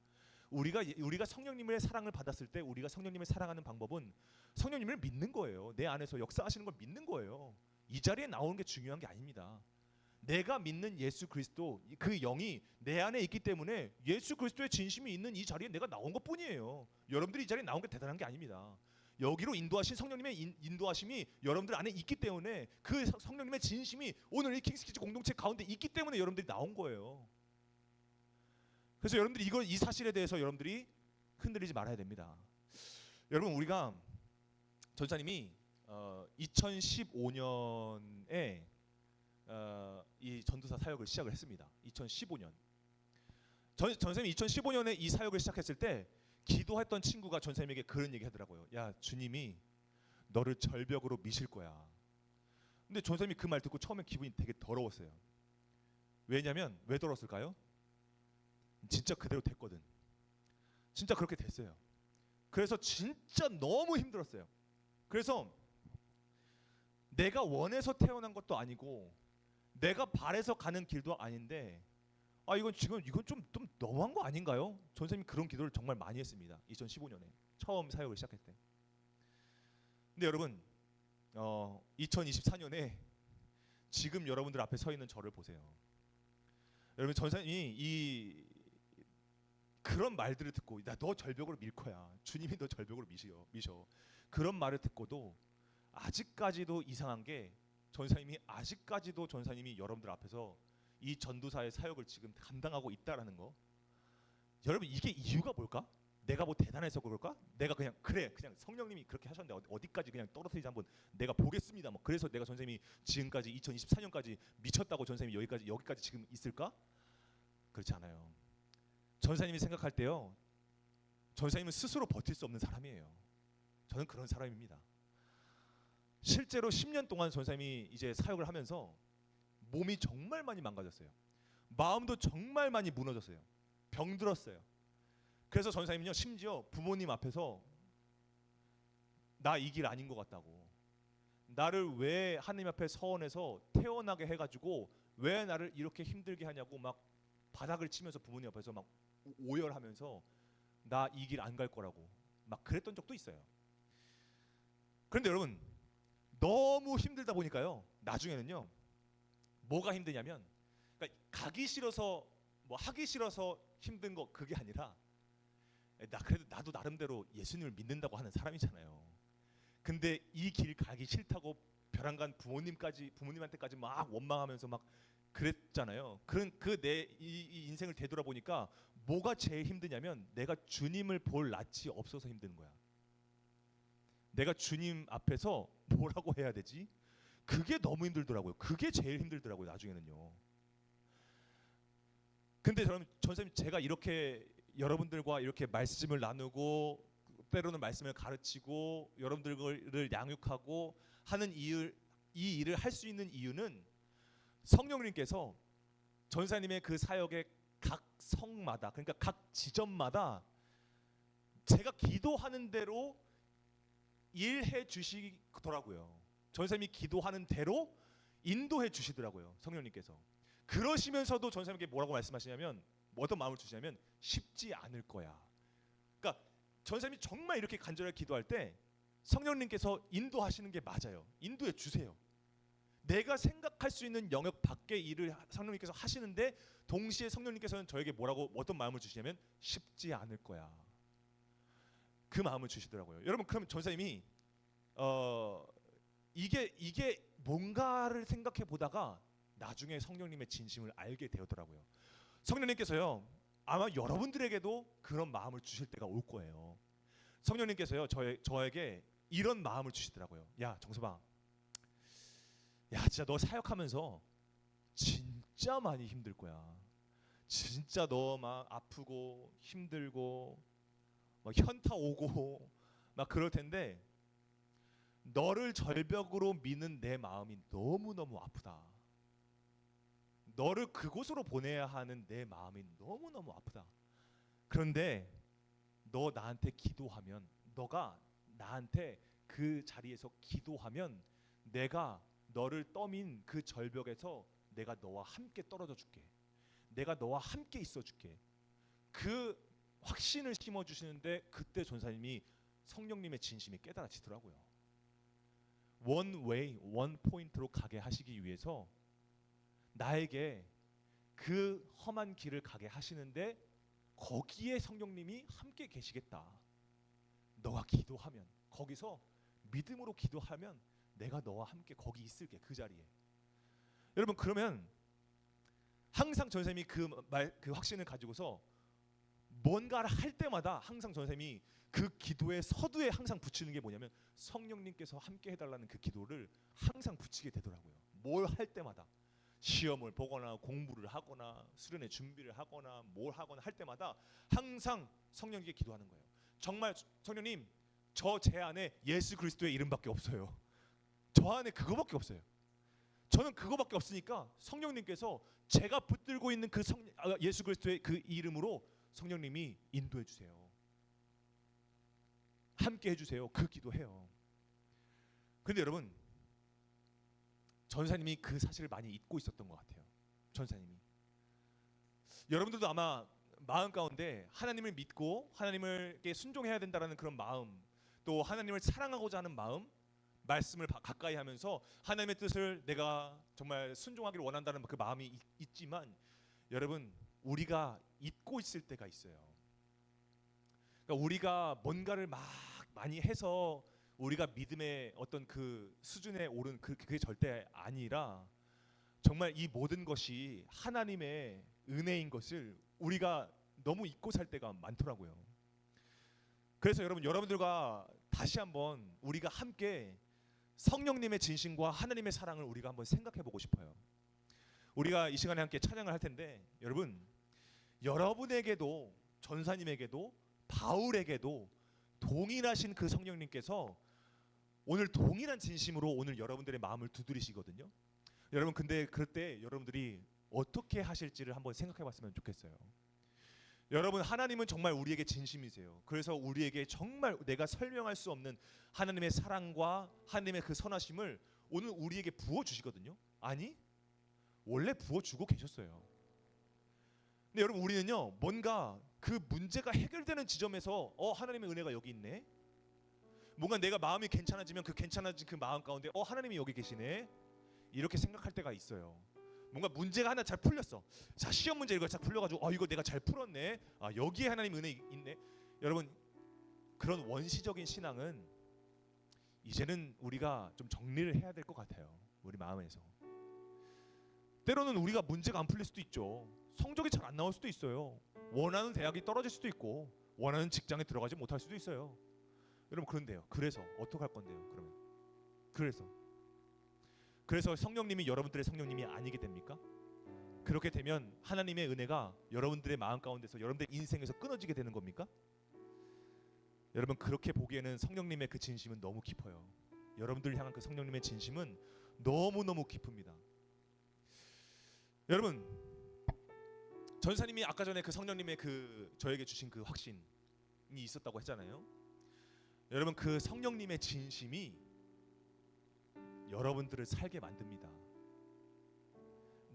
우리가 성령님의 사랑을 받았을 때 우리가 성령님을 사랑하는 방법은 성령님을 믿는 거예요. 내 안에서 역사하시는 걸 믿는 거예요. 이 자리에 나오는 게 중요한 게 아닙니다. 내가 믿는 예수 그리스도, 그 영이 내 안에 있기 때문에 예수 그리스도의 진심이 있는 이 자리에 내가 나온 것뿐이에요. 여러분들이 이 자리에 나온 게 대단한 게 아닙니다. 여기로 인도하신 성령님의 인도하심이 여러분들 안에 있기 때문에, 그 성령님의 진심이 오늘 이 킹스키즈 공동체 가운데 있기 때문에 여러분들이 나온 거예요. 그래서 여러분들이 이 사실에 대해서 여러분들이 흔들리지 말아야 됩니다. 여러분, 우리가 전사님이 2015년에 이 전도사 사역을 시작을 했습니다. 2015년. 전사님이 2015년에 이 사역을 시작했을 때 기도했던 친구가 전사님에게 그런 얘기 하더라고요. 야, 주님이 너를 절벽으로 미실 거야. 근데 전사님이 그 말 듣고 처음에 기분이 되게 더러웠어요. 왜냐면 왜 더러웠을까요? 진짜 그대로 됐거든. 진짜 그렇게 됐어요. 그래서 진짜 너무 힘들었어요. 그래서 내가 원해서 태어난 것도 아니고 내가 바래서 가는 길도 아닌데, 이건 좀 너무한 거 아닌가요? 전선생님이 그런 기도를 정말 많이 했습니다. 2015년에 처음 사역을 시작했을 때. 근데 여러분, 2024년에 지금 여러분들 앞에 서 있는 저를 보세요. 여러분, 전선생님이 그런 말들을 듣고, 너 절벽으로 밀 거야, 주님이 너 절벽으로 미셔, 그런 말을 듣고도 아직까지도 이상한 게, 전사님이 아직까지도 전사님이 여러분들 앞에서 이 전도사의 사역을 지금 감당하고 있다라는 거. 여러분, 이게 이유가 뭘까? 내가 뭐 대단해서 그럴까? 내가 그냥 성령님이 그렇게 하셨는데 어디까지 그냥 떨어뜨리지 한번 내가 보겠습니다. 뭐 그래서 내가 전사님이 지금까지 2024년까지 미쳤다고 전사님이 여기까지 지금 있을까? 그렇지 않아요. 전사님이 생각할 때요, 전사님은 스스로 버틸 수 없는 사람이에요. 저는 그런 사람입니다. 실제로 10년 동안 전사님이 이제 사역을 하면서 몸이 정말 많이 망가졌어요. 마음도 정말 많이 무너졌어요. 병들었어요. 그래서 전사님은요, 심지어 부모님 앞에서 나 이 길 아닌 것 같다고, 나를 왜 하나님 앞에 서원해서 태어나게 해가지고 왜 나를 이렇게 힘들게 하냐고 막 바닥을 치면서 부모님 앞에서 막 오열하면서 나 이 길 안 갈 거라고 막 그랬던 적도 있어요. 그런데 여러분, 너무 힘들다 보니까요, 나중에는요, 뭐가 힘드냐면, 그러니까 가기 싫어서 뭐 하기 싫어서 힘든 거, 그게 아니라 그래도 나도 나름대로 예수님을 믿는다고 하는 사람이잖아요. 근데 이 길 가기 싫다고 벼랑간 부모님한테까지 막 원망하면서 막 그랬잖아요. 내 이 인생을 되돌아보니까 뭐가 제일 힘드냐면, 내가 주님을 볼 낯이 없어서 힘든 거야. 내가 주님 앞에서 뭐라고 해야 되지? 그게 너무 힘들더라고요. 그게 제일 힘들더라고요, 나중에는요. 근데 전사님, 제가 이렇게 여러분들과 이렇게 말씀을 나누고 때로는 말씀을 가르치고 여러분들을 양육하고 하는 이 일을 할 수 있는 이유는 성령님께서 전사님의 그 사역의 각 성마다, 그러니까 각 지점마다 제가 기도하는 대로 일해 주시더라고요. 전사님이 기도하는 대로 인도해 주시더라고요. 성령님께서. 그러시면서도 전사님께 뭐라고 말씀하시냐면, 어떤 마음을 주시냐면 쉽지 않을 거야. 그러니까 전사님이 정말 이렇게 간절하게 기도할 때 성령님께서 인도하시는 게 맞아요. 인도해 주세요. 내가 생각할 수 있는 영역 밖의 일을 성령님께서 하시는데, 동시에 성령님께서는 저에게 뭐라고, 어떤 마음을 주시냐면 쉽지 않을 거야. 그 마음을 주시더라고요. 여러분, 그럼 전사님이 이게 뭔가를 생각해 보다가 나중에 성령님의 진심을 알게 되었더라고요. 성령님께서요, 아마 여러분들에게도 그런 마음을 주실 때가 올 거예요. 성령님께서요, 저에게 이런 마음을 주시더라고요. 야, 정서방, 야, 진짜 너 사역하면서 진짜 많이 힘들 거야. 진짜 너 막 아프고 힘들고 막 현타 오고 막 그럴 텐데, 너를 절벽으로 미는 내 마음이 너무너무 아프다. 너를 그곳으로 보내야 하는 내 마음이 너무너무 아프다. 그런데 너 나한테 기도하면, 너가 나한테 그 자리에서 기도하면 내가 너를 떠민 그 절벽에서 내가 너와 함께 떨어져 줄게. 내가 너와 함께 있어 줄게. 그 확신을 심어 주시는데, 그때 전사님이 성령님의 진심이 깨달아지더라고요. 원 웨이, 원 포인트로 가게 하시기 위해서 나에게 그 험한 길을 가게 하시는데, 거기에 성령님이 함께 계시겠다. 너가 기도하면, 거기서 믿음으로 기도하면 내가 너와 함께 거기 있을게, 그 자리에. 여러분, 그러면 항상 전사님이 그 확신을 가지고서 뭔가를 할 때마다 항상 전사님이 그 기도의 서두에 항상 붙이는 게 뭐냐면, 성령님께서 함께 해달라는 그 기도를 항상 붙이게 되더라고요. 뭘 할 때마다, 시험을 보거나 공부를 하거나 수련회 준비를 하거나 뭘 하거나 할 때마다 항상 성령님께 기도하는 거예요. 정말 성령님, 제 안에 예수 그리스도의 이름밖에 없어요. 저 안에 그거밖에 없어요. 저는 그거밖에 없으니까 성령님께서 제가 붙들고 있는 그 예수 그리스도의 그 이름으로 성령님이 인도해 주세요. 함께 해주세요. 그 기도해요. 그런데 여러분, 전사님이 그 사실을 많이 잊고 있었던 것 같아요. 전사님이. 여러분들도 아마 마음 가운데 하나님을 믿고 하나님께 순종해야 된다라는 그런 마음, 또 하나님을 사랑하고자 하는 마음, 말씀을 가까이 하면서 하나님의 뜻을 내가 정말 순종하기를 원한다는 그 마음이 있지만, 여러분, 우리가 잊고 있을 때가 있어요. 그러니까 우리가 뭔가를 막 많이 해서 우리가 믿음의 어떤 그 수준에 오른 그게 절대 아니라, 정말 이 모든 것이 하나님의 은혜인 것을 우리가 너무 잊고 살 때가 많더라고요. 그래서 여러분들과 다시 한번 우리가 함께 성령님의 진심과 하나님의 사랑을 우리가 한번 생각해 보고 싶어요. 우리가 이 시간에 함께 찬양을 할 텐데, 여러분에게도, 전사님에게도, 바울에게도 동일하신 그 성령님께서 오늘 동일한 진심으로 오늘 여러분들의 마음을 두드리시거든요. 여러분, 근데 그럴 때 여러분들이 어떻게 하실지를 한번 생각해 봤으면 좋겠어요. 여러분, 하나님은 정말 우리에게 진심이세요. 그래서 우리에게 정말 내가 설명할 수 없는 하나님의 사랑과 하나님의 그 선하심을 오늘 우리에게 부어주시거든요. 아니, 원래 부어주고 계셨어요. 근데 여러분, 우리는요, 뭔가 그 문제가 해결되는 지점에서 하나님의 은혜가 여기 있네, 뭔가 내가 마음이 괜찮아지면 그 괜찮아진 그 마음 가운데 하나님이 여기 계시네, 이렇게 생각할 때가 있어요. 뭔가 문제가 하나 잘 풀렸어. 자, 시험 문제 이거 잘 풀려가지고 이거 내가 잘 풀었네, 여기에 하나님 은혜 있네. 여러분, 그런 원시적인 신앙은 이제는 우리가 좀 정리를 해야 될 것 같아요. 우리 마음에서. 때로는 우리가 문제가 안 풀릴 수도 있죠. 성적이 잘 안 나올 수도 있어요. 원하는 대학이 떨어질 수도 있고 원하는 직장에 들어가지 못할 수도 있어요. 여러분, 그런데요, 그래서 어떡할 건데요? 그러면 그래서 성령님이 여러분들의 성령님이 아니게 됩니까? 그렇게 되면 하나님의 은혜가 여러분들의 마음 가운데서, 여러분들의 인생에서 끊어지게 되는 겁니까? 여러분, 그렇게 보기에는 성령님의 그 진심은 너무 깊어요. 여러분들을 향한 그 성령님의 진심은 너무너무 깊습니다. 여러분, 전사님이 아까 전에 그 성령님의 그 저에게 주신 그 확신이 있었다고 했잖아요. 여러분, 그 성령님의 진심이 여러분들을 살게 만듭니다.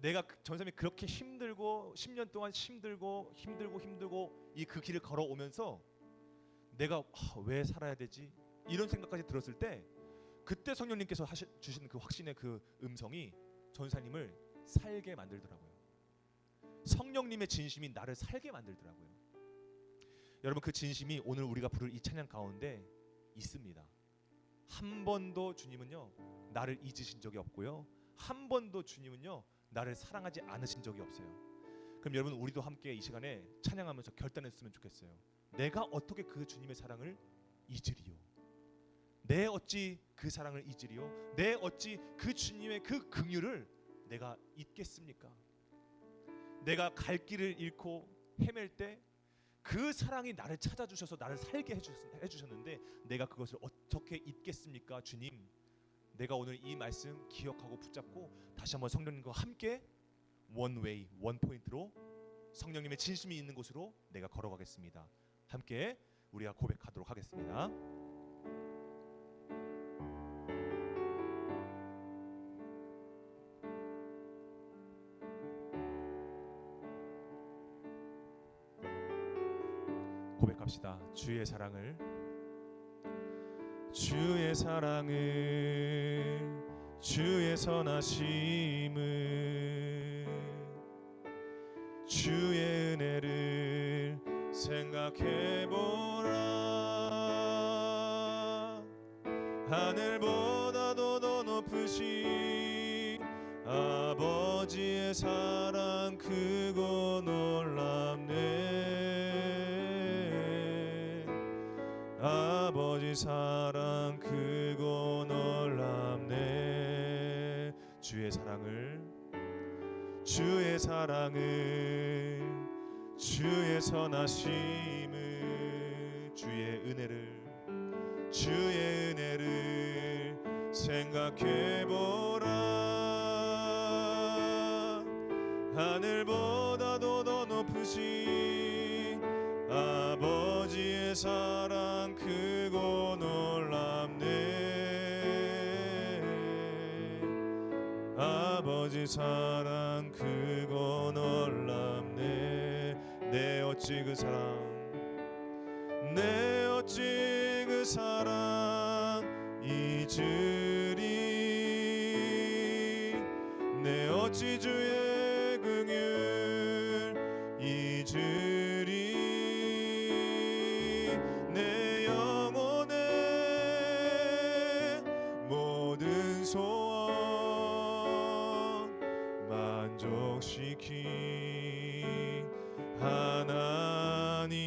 내가 전사님이 그렇게 힘들고 10년 동안 힘들고 이 그 길을 걸어오면서 내가 왜 살아야 되지? 이런 생각까지 들었을 때 그때 성령님께서 주신 그 확신의 그 음성이 전사님을 살게 만들더라고요. 성령님의 진심이 나를 살게 만들더라고요. 여러분, 그 진심이 오늘 우리가 부를 이 찬양 가운데 있습니다. 한 번도 주님은요 나를 잊으신 적이 없고요, 한 번도 주님은요 나를 사랑하지 않으신 적이 없어요. 그럼 여러분, 우리도 함께 이 시간에 찬양하면서 결단했으면 좋겠어요. 내가 어떻게 그 주님의 사랑을 잊으리요? 내 어찌 그 사랑을 잊으리요? 내 어찌 그 주님의 그 긍휼을 내가 잊겠습니까? 내가 갈 길을 잃고 헤맬 때 그 사랑이 나를 찾아주셔서 나를 살게 해주셨는데 내가 그것을 어떻게 잊겠습니까? 주님, 내가 오늘 이 말씀 기억하고 붙잡고 다시 한번 성령님과 함께 원웨이, 원포인트로 성령님의 진심이 있는 곳으로 내가 걸어가겠습니다. 함께 우리가 고백하도록 하겠습니다. 고백합시다. 주의 사랑을 주의 선하심을 주의 은혜를 생각해보라. 하늘보다도 더 높으신 아버지의 사랑 크고 놀랍네. 아버지 사랑 크고 놀랍네. 주의 사랑을 주의 선하심을 주의 은혜를 생각해보라. 하늘보다도 더 높으신 아버지의 사랑 크고 놀랍네. 아버지 사랑 크고 놀랍네. 내 어찌 그 사랑 잊으리. 내 어찌 주의 긍휼 잊으리. 내 영혼의 모든 소원 만족시킨 하나님.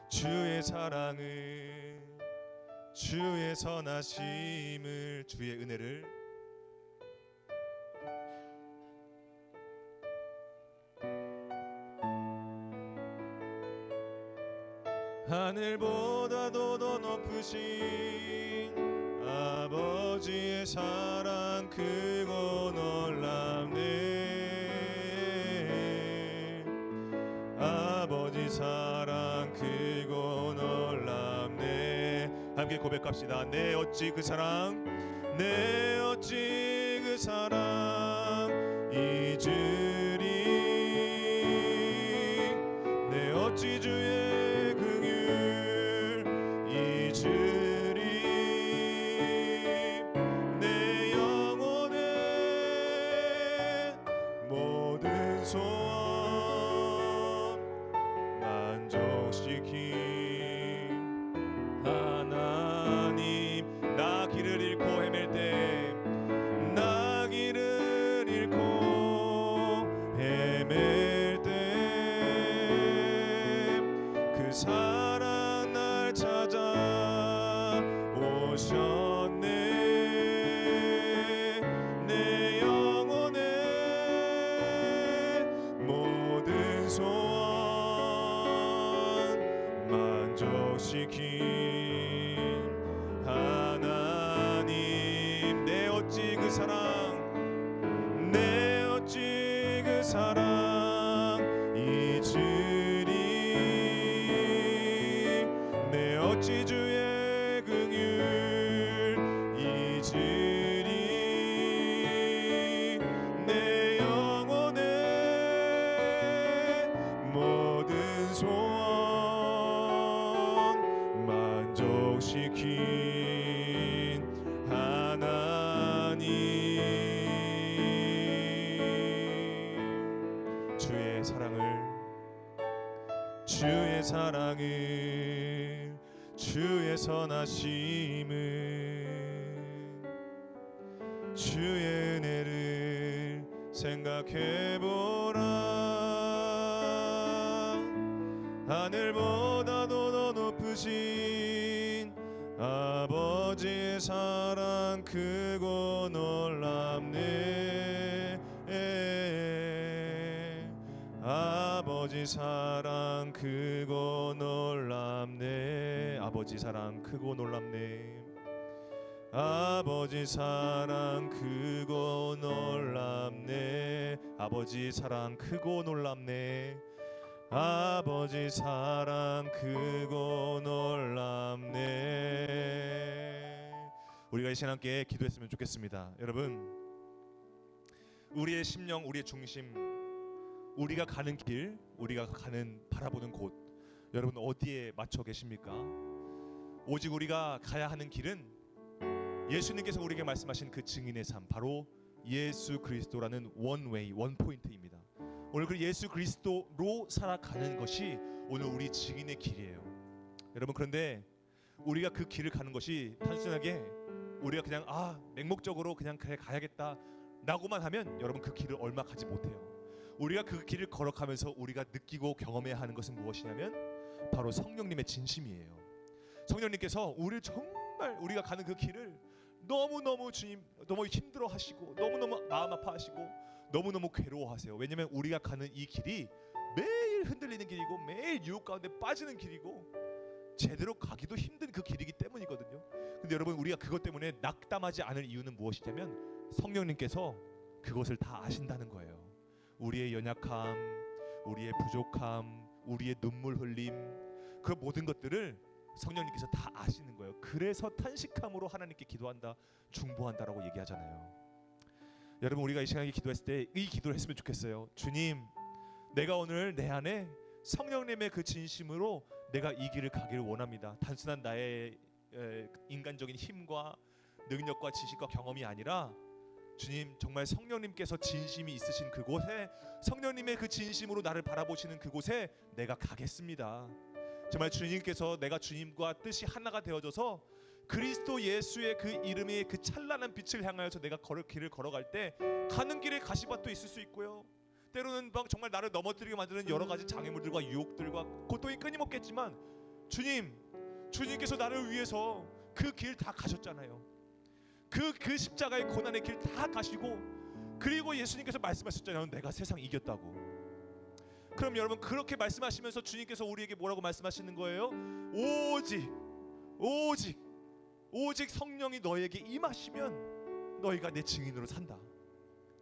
주의 사랑을 주의 선하심을 주의 은혜를 하늘보다도 더 높으신 아버지의 사랑 크고 놀랍네. 아버지 사랑 크고 놀랍네. 함께 고백합시다. 내 어찌 그 사랑 잊으리. 내 어찌 주의 긍휼 잊으리. 내 영혼의 모든 소원 만족시킨 하나님. 나 길을 잃고 헤맬 때 그 사랑 날 찾아 오셨네. 내 영혼의 모든 소원 만족시킨 소원 만족시킨 하나님, 주의 사랑을 주의 선하심을 주의 은혜를 생각해보라. 하늘보다도 더 높으신 아버지의 사랑 크고 놀랍네. 아버지 사랑 크고 놀랍네. 아버지 사랑 크고 놀랍네. 아버지 사랑 크고 놀랍네. 아버지 사랑 크고 놀랍네. 아버지 사랑 크고 놀랍네. 우리가 이 시간 함께 기도했으면 좋겠습니다. 여러분, 우리의 심령, 우리의 중심, 우리가 가는 길, 우리가 가는 바라보는 곳, 여러분 어디에 맞춰 계십니까? 오직 우리가 가야 하는 길은 예수님께서 우리에게 말씀하신 그 증인의 삶, 바로 예수 그리스도라는 원웨이, 원포인트입니다. 오늘 그 예수 그리스도로 살아가는 것이 오늘 우리 증인의 길이에요. 여러분, 그런데 우리가 그 길을 가는 것이 단순하게 우리가 그냥 맹목적으로 그냥 그래 가야겠다 라고만 하면 여러분 그 길을 얼마 가지 못해요. 우리가 그 길을 걸어가면서 우리가 느끼고 경험해야 하는 것은 무엇이냐면 바로 성령님의 진심이에요. 성령님께서 우리를 정말 우리가 가는 그 길을 너무너무 주님 너무 힘들어 하시고 너무너무 마음 아파하시고 너무너무 괴로워하세요. 왜냐면 우리가 가는 이 길이 매일 흔들리는 길이고 매일 유혹 가운데 빠지는 길이고 제대로 가기도 힘든 그 길이기 때문이거든요. 근데 여러분, 우리가 그것 때문에 낙담하지 않을 이유는 무엇이냐면 성령님께서 그것을 다 아신다는 거예요. 우리의 연약함, 우리의 부족함, 우리의 눈물 흘림, 그 모든 것들을 성령님께서 다 아시는 거예요. 그래서 탄식함으로 하나님께 기도한다, 중보한다라고 얘기하잖아요. 여러분, 우리가 이 시간에 기도했을 때 이 기도를 했으면 좋겠어요. 주님, 내가 오늘 내 안에 성령님의 그 진심으로 내가 이 길을 가기를 원합니다. 단순한 나의 인간적인 힘과 능력과 지식과 경험이 아니라 주님, 정말 성령님께서 진심이 있으신 그곳에, 성령님의 그 진심으로 나를 바라보시는 그곳에 내가 가겠습니다. 정말 주님께서 내가 주님과 뜻이 하나가 되어져서 그리스도 예수의 그 이름의 그 찬란한 빛을 향하여서 내가 길을 걸어갈 때 가는 길에 가시밭도 있을 수 있고요, 때로는 막 정말 나를 넘어뜨리게 만드는 여러 가지 장애물들과 유혹들과 고통이 끊임없겠지만 주님께서 나를 위해서 그 길 다 가셨잖아요. 그 십자가의 고난의 길 다 가시고, 그리고 예수님께서 말씀하셨잖아요. 내가 세상 이겼다고. 그럼 여러분, 그렇게 말씀하시면서 주님께서 우리에게 뭐라고 말씀하시는 거예요? 오직 성령이 너에게 임하시면 너희가 내 증인으로 산다.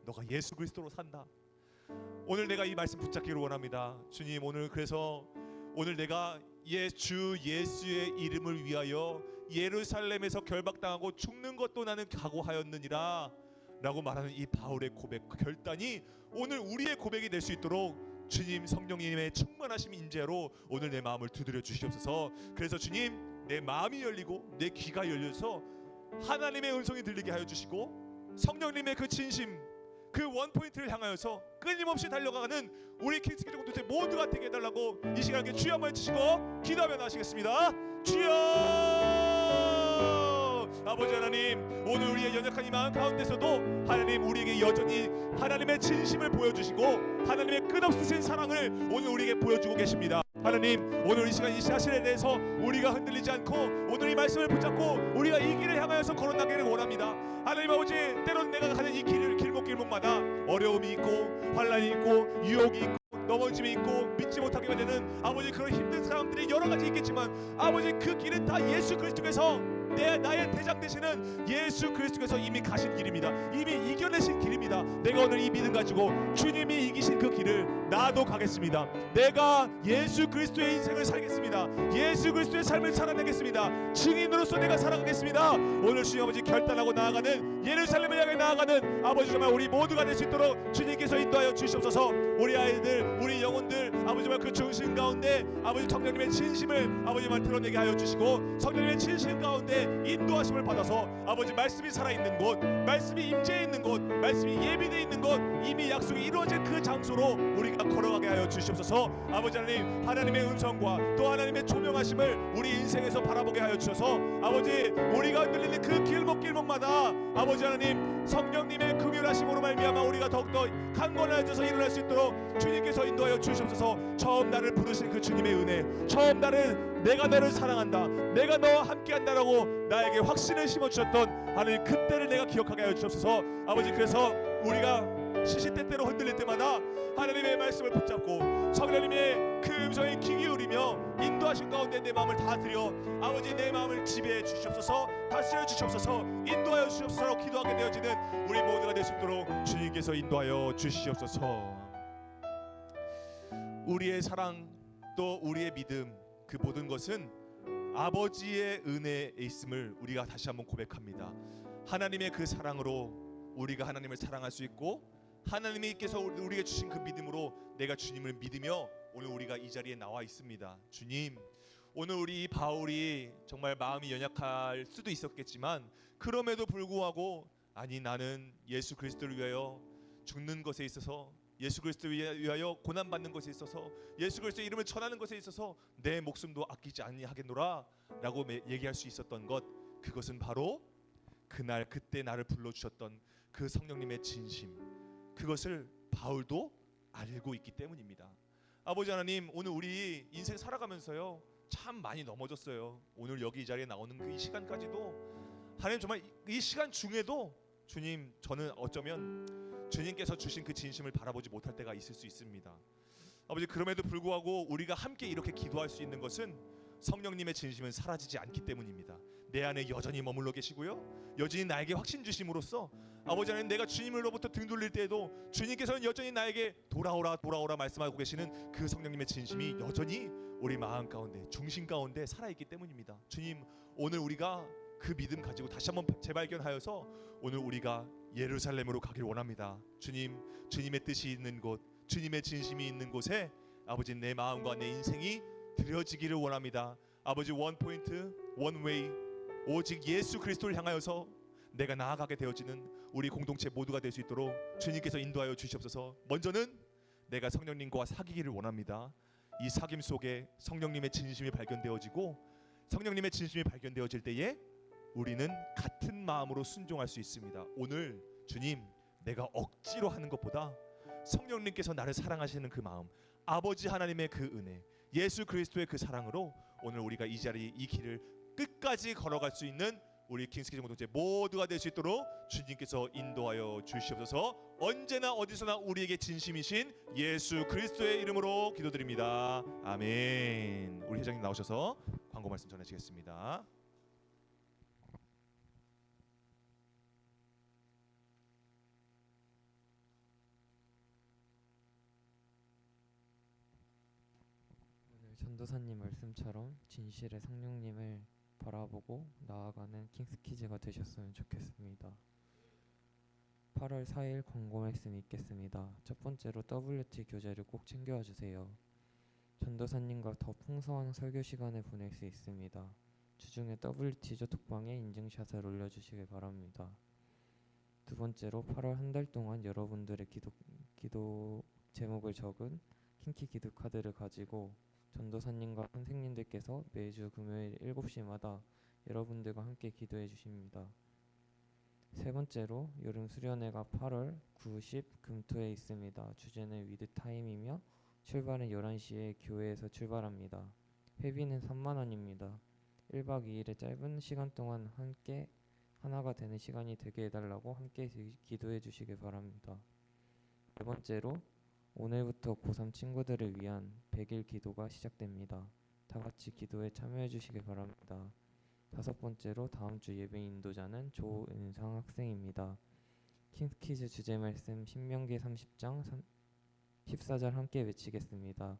너가 예수 그리스도로 산다. 오늘 내가 이 말씀 붙잡기를 원합니다. 주님, 그래서 오늘 내가 주 예수의 이름을 위하여 예루살렘에서 결박당하고 죽는 것도 나는 각오하였느니라 라고 말하는 이 바울의 고백, 결단이 오늘 우리의 고백이 될 수 있도록 주님 성령님의 충만하심 인재로 오늘 내 마음을 두드려 주시옵소서. 그래서 주님, 내 마음이 열리고 내 귀가 열려서 하나님의 음성이 들리게 하여 주시고 성령님의 그 진심, 그 원포인트를 향하여서 끊임없이 달려가는 우리 킹스키즈 공동체 모두가 되게 해달라고 이 시간에 주여 한번 해주시고 기도하며 나가시겠습니다. 주여! 아버지 하나님, 오늘 우리의 연약한 이 마음 가운데서도 하나님 우리에게 여전히 하나님의 진심을 보여주시고 하나님의 끝없으신 사랑을 오늘 우리에게 보여주고 계십니다. 하나님, 오늘 이 시간 이 사실에 대해서 우리가 흔들리지 않고 오늘 이 말씀을 붙잡고 우리가 이 길을 향하여서 걸어나기를 원합니다. 하나님 아버지, 때로는 내가 가는 이 길목마다 어려움이 있고 환난이 있고 유혹이 있고 넘어짐이 있고 믿지 못하게 되는 아버지 그런 힘든 사람들이 여러 가지 있겠지만 아버지 그 길은 다 예수 그리스도께서 나의 대장 되시는 예수 그리스도께서 이미 가신 길입니다. 이미 이겨내신 길입니다. 내가 오늘 이 믿음 가지고 주님이 이기신 그 길을 나도 가겠습니다. 내가 예수 그리스도의 인생을 살겠습니다. 예수 그리스도의 삶을 살아내겠습니다. 증인으로서 내가 살아가겠습니다. 오늘 주님 아버지, 결단하고 나아가는 예루살렘을 향해 나아가는 아버지, 정말 우리 모두가 될 수 있도록 주님께서 인도하여 주시옵소서. 우리 아이들, 우리 영혼들 아버지 정말 그 중심 가운데 아버지 성령님의 진심을 아버지만 드러내게 하여 주시고 성령님의 진심 가운데 인도하심을 받아서 아버지 말씀이 살아있는 곳, 말씀이 임재해 있는 곳, 말씀이 예비되어 있는 곳, 이미 약속이 이루어진 그 장소로 우리가 걸어가게 하여 주시옵소서. 아버지 하나님, 하나님의 음성과 또 하나님의 조명하심을 우리 인생에서 바라보게 하여 주셔서 아버지 우리가 흔들리는 그 길목길목마다 아버지 하나님 성령님의 긍휼하심으로 말미암아 우리가 더욱더 강건해져서 일어날 수 있도록 주님께서 인도하여 주시옵소서. 처음 나를 부르신 그 주님의 은혜, 처음 내가 너를 사랑한다, 내가 너와 함께한다라고 나에게 확신을 심어주셨던 하나님 그때를 내가 기억하게 하여 주옵소서. 아버지 그래서 우리가 시시때때로 흔들릴 때마다 하나님의 말씀을 붙잡고 성령님의 그 음성에 귀 기울이며 인도하신 가운데 내 마음을 다 드려 아버지 내 마음을 지배해 주시옵소서, 다스려 주시옵소서, 인도하여 주시옵소서로 기도하게 되어지는 우리 모두가 될 수 있도록 주님께서 인도하여 주시옵소서. 우리의 사랑 또 우리의 믿음 그 모든 것은 아버지의 은혜에 있음을 우리가 다시 한번 고백합니다. 하나님의 그 사랑으로 우리가 하나님을 사랑할 수 있고 하나님께서 우리에게 주신 그 믿음으로 내가 주님을 믿으며 오늘 우리가 이 자리에 나와 있습니다. 주님, 오늘 우리 바울이 정말 마음이 연약할 수도 있었겠지만 그럼에도 불구하고 아니 나는 예수 그리스도를 위하여 죽는 것에 있어서 예수 그리스도를 위하여 고난받는 것에 있어서 예수 그리스도의 이름을 전하는 것에 있어서 내 목숨도 아끼지 아니하겠노라 라고 얘기할 수 있었던 것, 그것은 바로 그날 그때 나를 불러주셨던 그 성령님의 진심, 그것을 바울도 알고 있기 때문입니다. 아버지 하나님, 오늘 우리 인생 살아가면서요 참 많이 넘어졌어요. 오늘 여기 이 자리에 나오는 그 이 시간까지도 하나님 정말 이 시간 중에도 주님 저는 어쩌면 주님께서 주신 그 진심을 바라보지 못할 때가 있을 수 있습니다. 아버지 그럼에도 불구하고 우리가 함께 이렇게 기도할 수 있는 것은 성령님의 진심은 사라지지 않기 때문입니다. 내 안에 여전히 머물러 계시고요 여전히 나에게 확신 주심으로써 아버지 하나님 내가 주님으로부터 등 돌릴 때에도 주님께서는 여전히 나에게 돌아오라 돌아오라 말씀하고 계시는 그 성령님의 진심이 여전히 우리 마음 가운데 중심 가운데 살아있기 때문입니다. 주님, 오늘 우리가 그 믿음 가지고 다시 한번 재발견하여서 오늘 우리가 예루살렘으로 가길 원합니다. 주님, 주님의 뜻이 있는 곳, 주님의 진심이 있는 곳에 아버지 내 마음과 내 인생이 드려지기를 원합니다. 아버지 원 포인트, 원 웨이, 오직 예수 그리스도를 향하여서 내가 나아가게 되어지는 우리 공동체 모두가 될 수 있도록 주님께서 인도하여 주시옵소서. 먼저는 내가 성령님과 사귀기를 원합니다. 이 사귐 속에 성령님의 진심이 발견되어지고 성령님의 진심이 발견되어질 때에 우리는 같은 마음으로 순종할 수 있습니다. 오늘 주님, 내가 억지로 하는 것보다 성령님께서 나를 사랑하시는 그 마음, 아버지 하나님의 그 은혜, 예수 그리스도의 그 사랑으로 오늘 우리가 이 자리 이 길을 끝까지 걸어갈 수 있는 우리 킹스키즈 공동체 모두가 될 수 있도록 주님께서 인도하여 주시옵소서. 언제나 어디서나 우리에게 진심이신 예수 그리스도의 이름으로 기도드립니다. 아멘. 우리 회장님 나오셔서 광고 말씀 전하시겠습니다. 오늘 전도사님 말씀처럼 진실의 성령님을 바라보고 나아가는 킹스키즈가 되셨으면 좋겠습니다. 8월 4일 광고 말씀 있겠습니다. 첫 번째로 WT 교재를 꼭 챙겨와 주세요. 전도사님과 더 풍성한 설교 시간을 보낼 수 있습니다. 주중에 WT조 톡방에 인증샷을 올려주시길 바랍니다. 두 번째로 8월 한 달 동안 여러분들의 기도 제목을 적은 킹키 기도 카드를 가지고 전도사님과 선생님들께서 매주 금요일 7시마다 여러분들과 함께 기도해 주십니다. 세 번째로 여름 수련회가 8월 9, 10 금토에 있습니다. 주제는 위드 타임이며 출발은 11시에 교회에서 출발합니다. 회비는 3만원입니다. 1박 2일의 짧은 시간 동안 함께 하나가 되는 시간이 되게 해달라고 함께 기도해 주시길 바랍니다. 네 번째로 오늘부터 고3 친구들을 위한 100일 기도가 시작됩니다. 다 같이 기도에 참여해 주시길 바랍니다. 다섯 번째로 다음 주 예배 인도자는 조은상 학생입니다. 킹스키즈 주제 말씀 신명기 30장 14절 함께 외치겠습니다.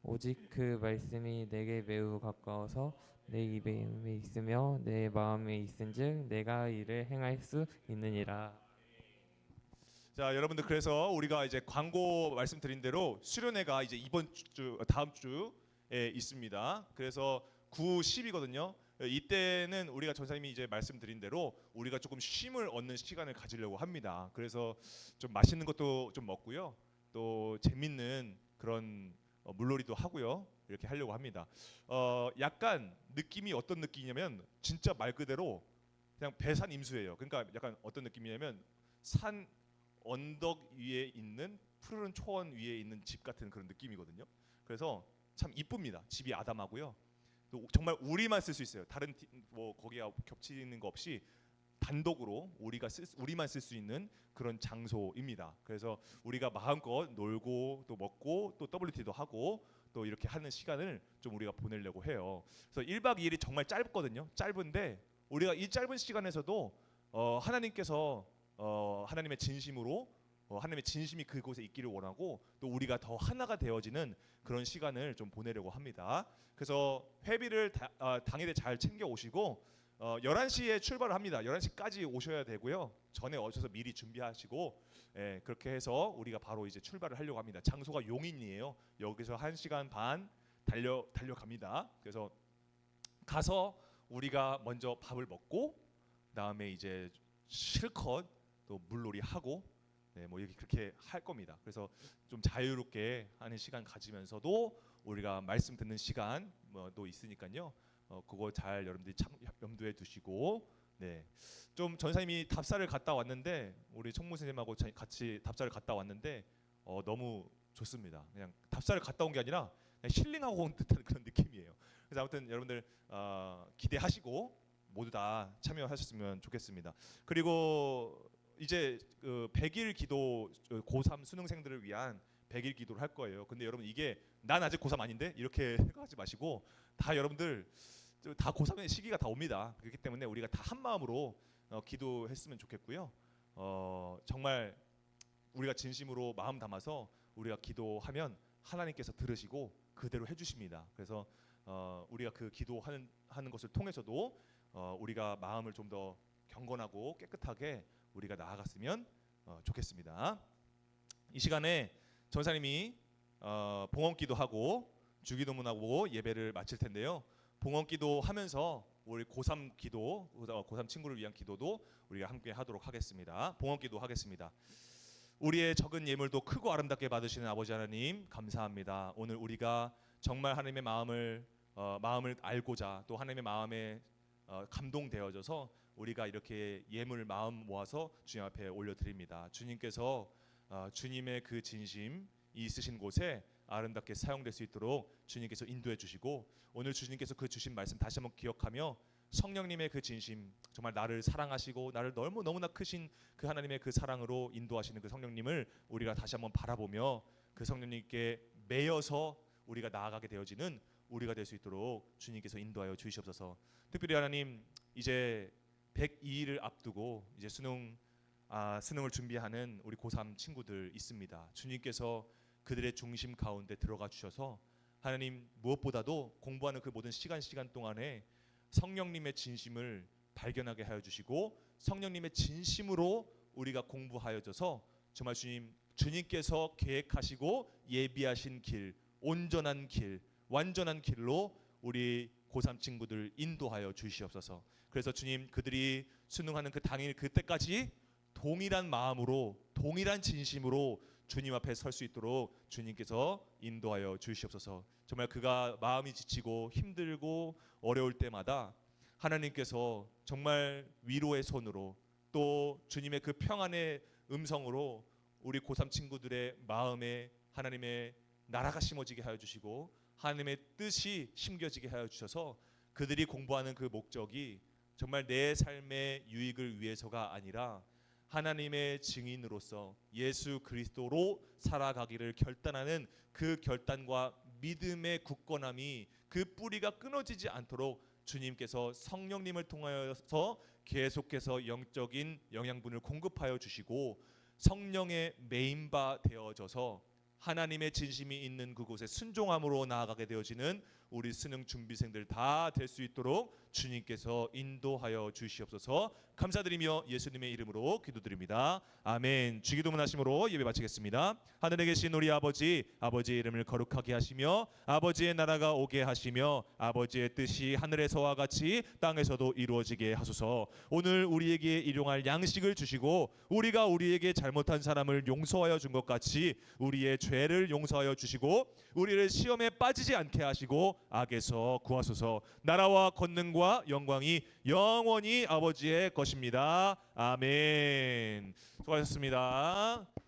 오직 그 말씀이 내게 매우 가까워서 내 입에 있으며 내 마음에 있은즉 내가 이를 행할 수 있느니라. 자, 여러분들 그래서 우리가 이제 광고 말씀드린 대로 수련회가 이제 이번 주 다음 주에 있습니다. 그래서 9, 10이거든요. 이때는 우리가 전사님이 이제 말씀드린 대로 우리가 조금 쉼을 얻는 시간을 가지려고 합니다. 그래서 좀 맛있는 것도 좀 먹고요. 또 재밌는 그런 물놀이도 하고요. 이렇게 하려고 합니다. 약간 느낌이 어떤 느낌이냐면 진짜 말 그대로 그냥 배산 임수예요. 그러니까 약간 어떤 느낌이냐면 산 언덕 위에 있는 푸르른 초원 위에 있는 집 같은 그런 느낌이거든요. 그래서 참 이쁩니다. 집이 아담하고요. 또 정말 우리만 쓸 수 있어요. 다른 뭐 거기가 겹치는 거 없이 단독으로 우리만 쓸 수 있는 그런 장소입니다. 그래서 우리가 마음껏 놀고 또 먹고 또 WT도 하고 또 이렇게 하는 시간을 좀 우리가 보내려고 해요. 그래서 1박 2일이 정말 짧거든요. 짧은데 우리가 이 짧은 시간에서도 하나님께서 하나님의 진심으로 하나님의 진심이 그곳에 있기를 원하고 또 우리가 더 하나가 되어지는 그런 시간을 좀 보내려고 합니다. 그래서 회비를 당일에 잘 챙겨 오시고 11시에 출발을 합니다. 11시까지 오셔야 되고요. 전에 오셔서 미리 준비하시고 그렇게 해서 우리가 바로 이제 출발을 하려고 합니다. 장소가 용인이에요. 여기서 1시간 반 달려갑니다. 그래서 가서 우리가 먼저 밥을 먹고 그다음에 이제 실컷 또 물놀이 하고 뭐 이렇게 그렇게 할 겁니다. 그래서 좀 자유롭게 하는 시간 가지면서도 우리가 말씀 듣는 시간 뭐도 있으니까요. 그거 잘 여러분들이 참 염두에 두시고 좀 전사님이 답사를 갔다 왔는데 우리 총무 선생님하고 같이 답사를 갔다 왔는데 너무 좋습니다. 그냥 답사를 갔다 온 게 아니라 그냥 힐링하고 온 듯한 그런 느낌이에요. 그래서 아무튼 여러분들 기대하시고 모두 다 참여하셨으면 좋겠습니다. 그리고 이제 그 100일 기도 고3 수능생들을 위한 100일 기도를 할 거예요. 근데 여러분 이게 난 아직 고3 아닌데 이렇게 생각하지 마시고 다 여러분들 다 고3의 시기가 다 옵니다. 그렇기 때문에 우리가 다 한 마음으로 기도했으면 좋겠고요. 정말 우리가 진심으로 마음 담아서 우리가 기도하면 하나님께서 들으시고 그대로 해주십니다. 그래서 우리가 그 기도하는 것을 통해서도 우리가 마음을 좀 더 경건하고 깨끗하게 우리가 나아갔으면 좋겠습니다. 이 시간에 전사님이 봉헌기도 하고 주기도문하고 예배를 마칠 텐데요. 봉헌기도 하면서 우리 고3 기도, 고3 친구를 위한 기도도 우리가 함께 하도록 하겠습니다. 봉헌기도 하겠습니다. 우리의 적은 예물도 크고 아름답게 받으시는 아버지 하나님 감사합니다. 오늘 우리가 정말 하나님의 마음을 알고자 또 하나님의 마음에 감동되어져서 우리가 이렇게 예물 마음 모아서 주님 앞에 올려드립니다. 주님께서 주님의 그 진심 있으신 곳에 아름답게 사용될 수 있도록 주님께서 인도해 주시고 오늘 주님께서 그 주신 말씀 다시 한번 기억하며 성령님의 그 진심 정말 나를 사랑하시고 나를 너무나 크신 그 하나님의 그 사랑으로 인도하시는 그 성령님을 우리가 다시 한번 바라보며 그 성령님께 매여서 우리가 나아가게 되어지는 우리가 될 수 있도록 주님께서 인도하여 주시옵소서. 특별히 하나님 이제 102일을 앞두고 이제 수능을 준비하는 우리 고3 친구들 있습니다. 주님께서 그들의 중심 가운데 들어가 주셔서 하나님 무엇보다도 공부하는 그 모든 시간 동안에 성령님의 진심을 발견하게 하여 주시고 성령님의 진심으로 우리가 공부하여져서 정말 주님께서 계획하시고 예비하신 길, 온전한 길, 완전한 길로 우리 고3 친구들 인도하여 주시옵소서. 그래서 주님 그들이 수능하는 그 당일 그때까지 동일한 마음으로 동일한 진심으로 주님 앞에 설 수 있도록 주님께서 인도하여 주시옵소서. 정말 그가 마음이 지치고 힘들고 어려울 때마다 하나님께서 정말 위로의 손으로 또 주님의 그 평안의 음성으로 우리 고3 친구들의 마음에 하나님의 나라가 심어지게 하여 주시고 하나님의 뜻이 심겨지게 하여 주셔서 그들이 공부하는 그 목적이 정말 내 삶의 유익을 위해서가 아니라 하나님의 증인으로서 예수 그리스도로 살아가기를 결단하는 그 결단과 믿음의 굳건함이 그 뿌리가 끊어지지 않도록 주님께서 성령님을 통하여서 계속해서 영적인 영양분을 공급하여 주시고 성령의 메인바 되어져서 하나님의 진심이 있는 그곳에 순종함으로 나아가게 되어지는 우리 수능 준비생들 다 될 수 있도록 주님께서 인도하여 주시옵소서. 감사드리며 예수님의 이름으로 기도드립니다. 아멘. 주기도문 하심으로 예배 마치겠습니다. 하늘에 계신 우리 아버지, 아버지의 이름을 거룩하게 하시며 아버지의 나라가 오게 하시며 아버지의 뜻이 하늘에서와 같이 땅에서도 이루어지게 하소서. 오늘 우리에게 일용할 양식을 주시고 우리가 우리에게 잘못한 사람을 용서하여 준 것 같이 우리의 죄를 용서하여 주시고 우리를 시험에 빠지지 않게 하시고 악에서 구하소서. 나라와 권능과 영광이 영원히 아버지의 것입니다. 아멘. 수고하셨습니다.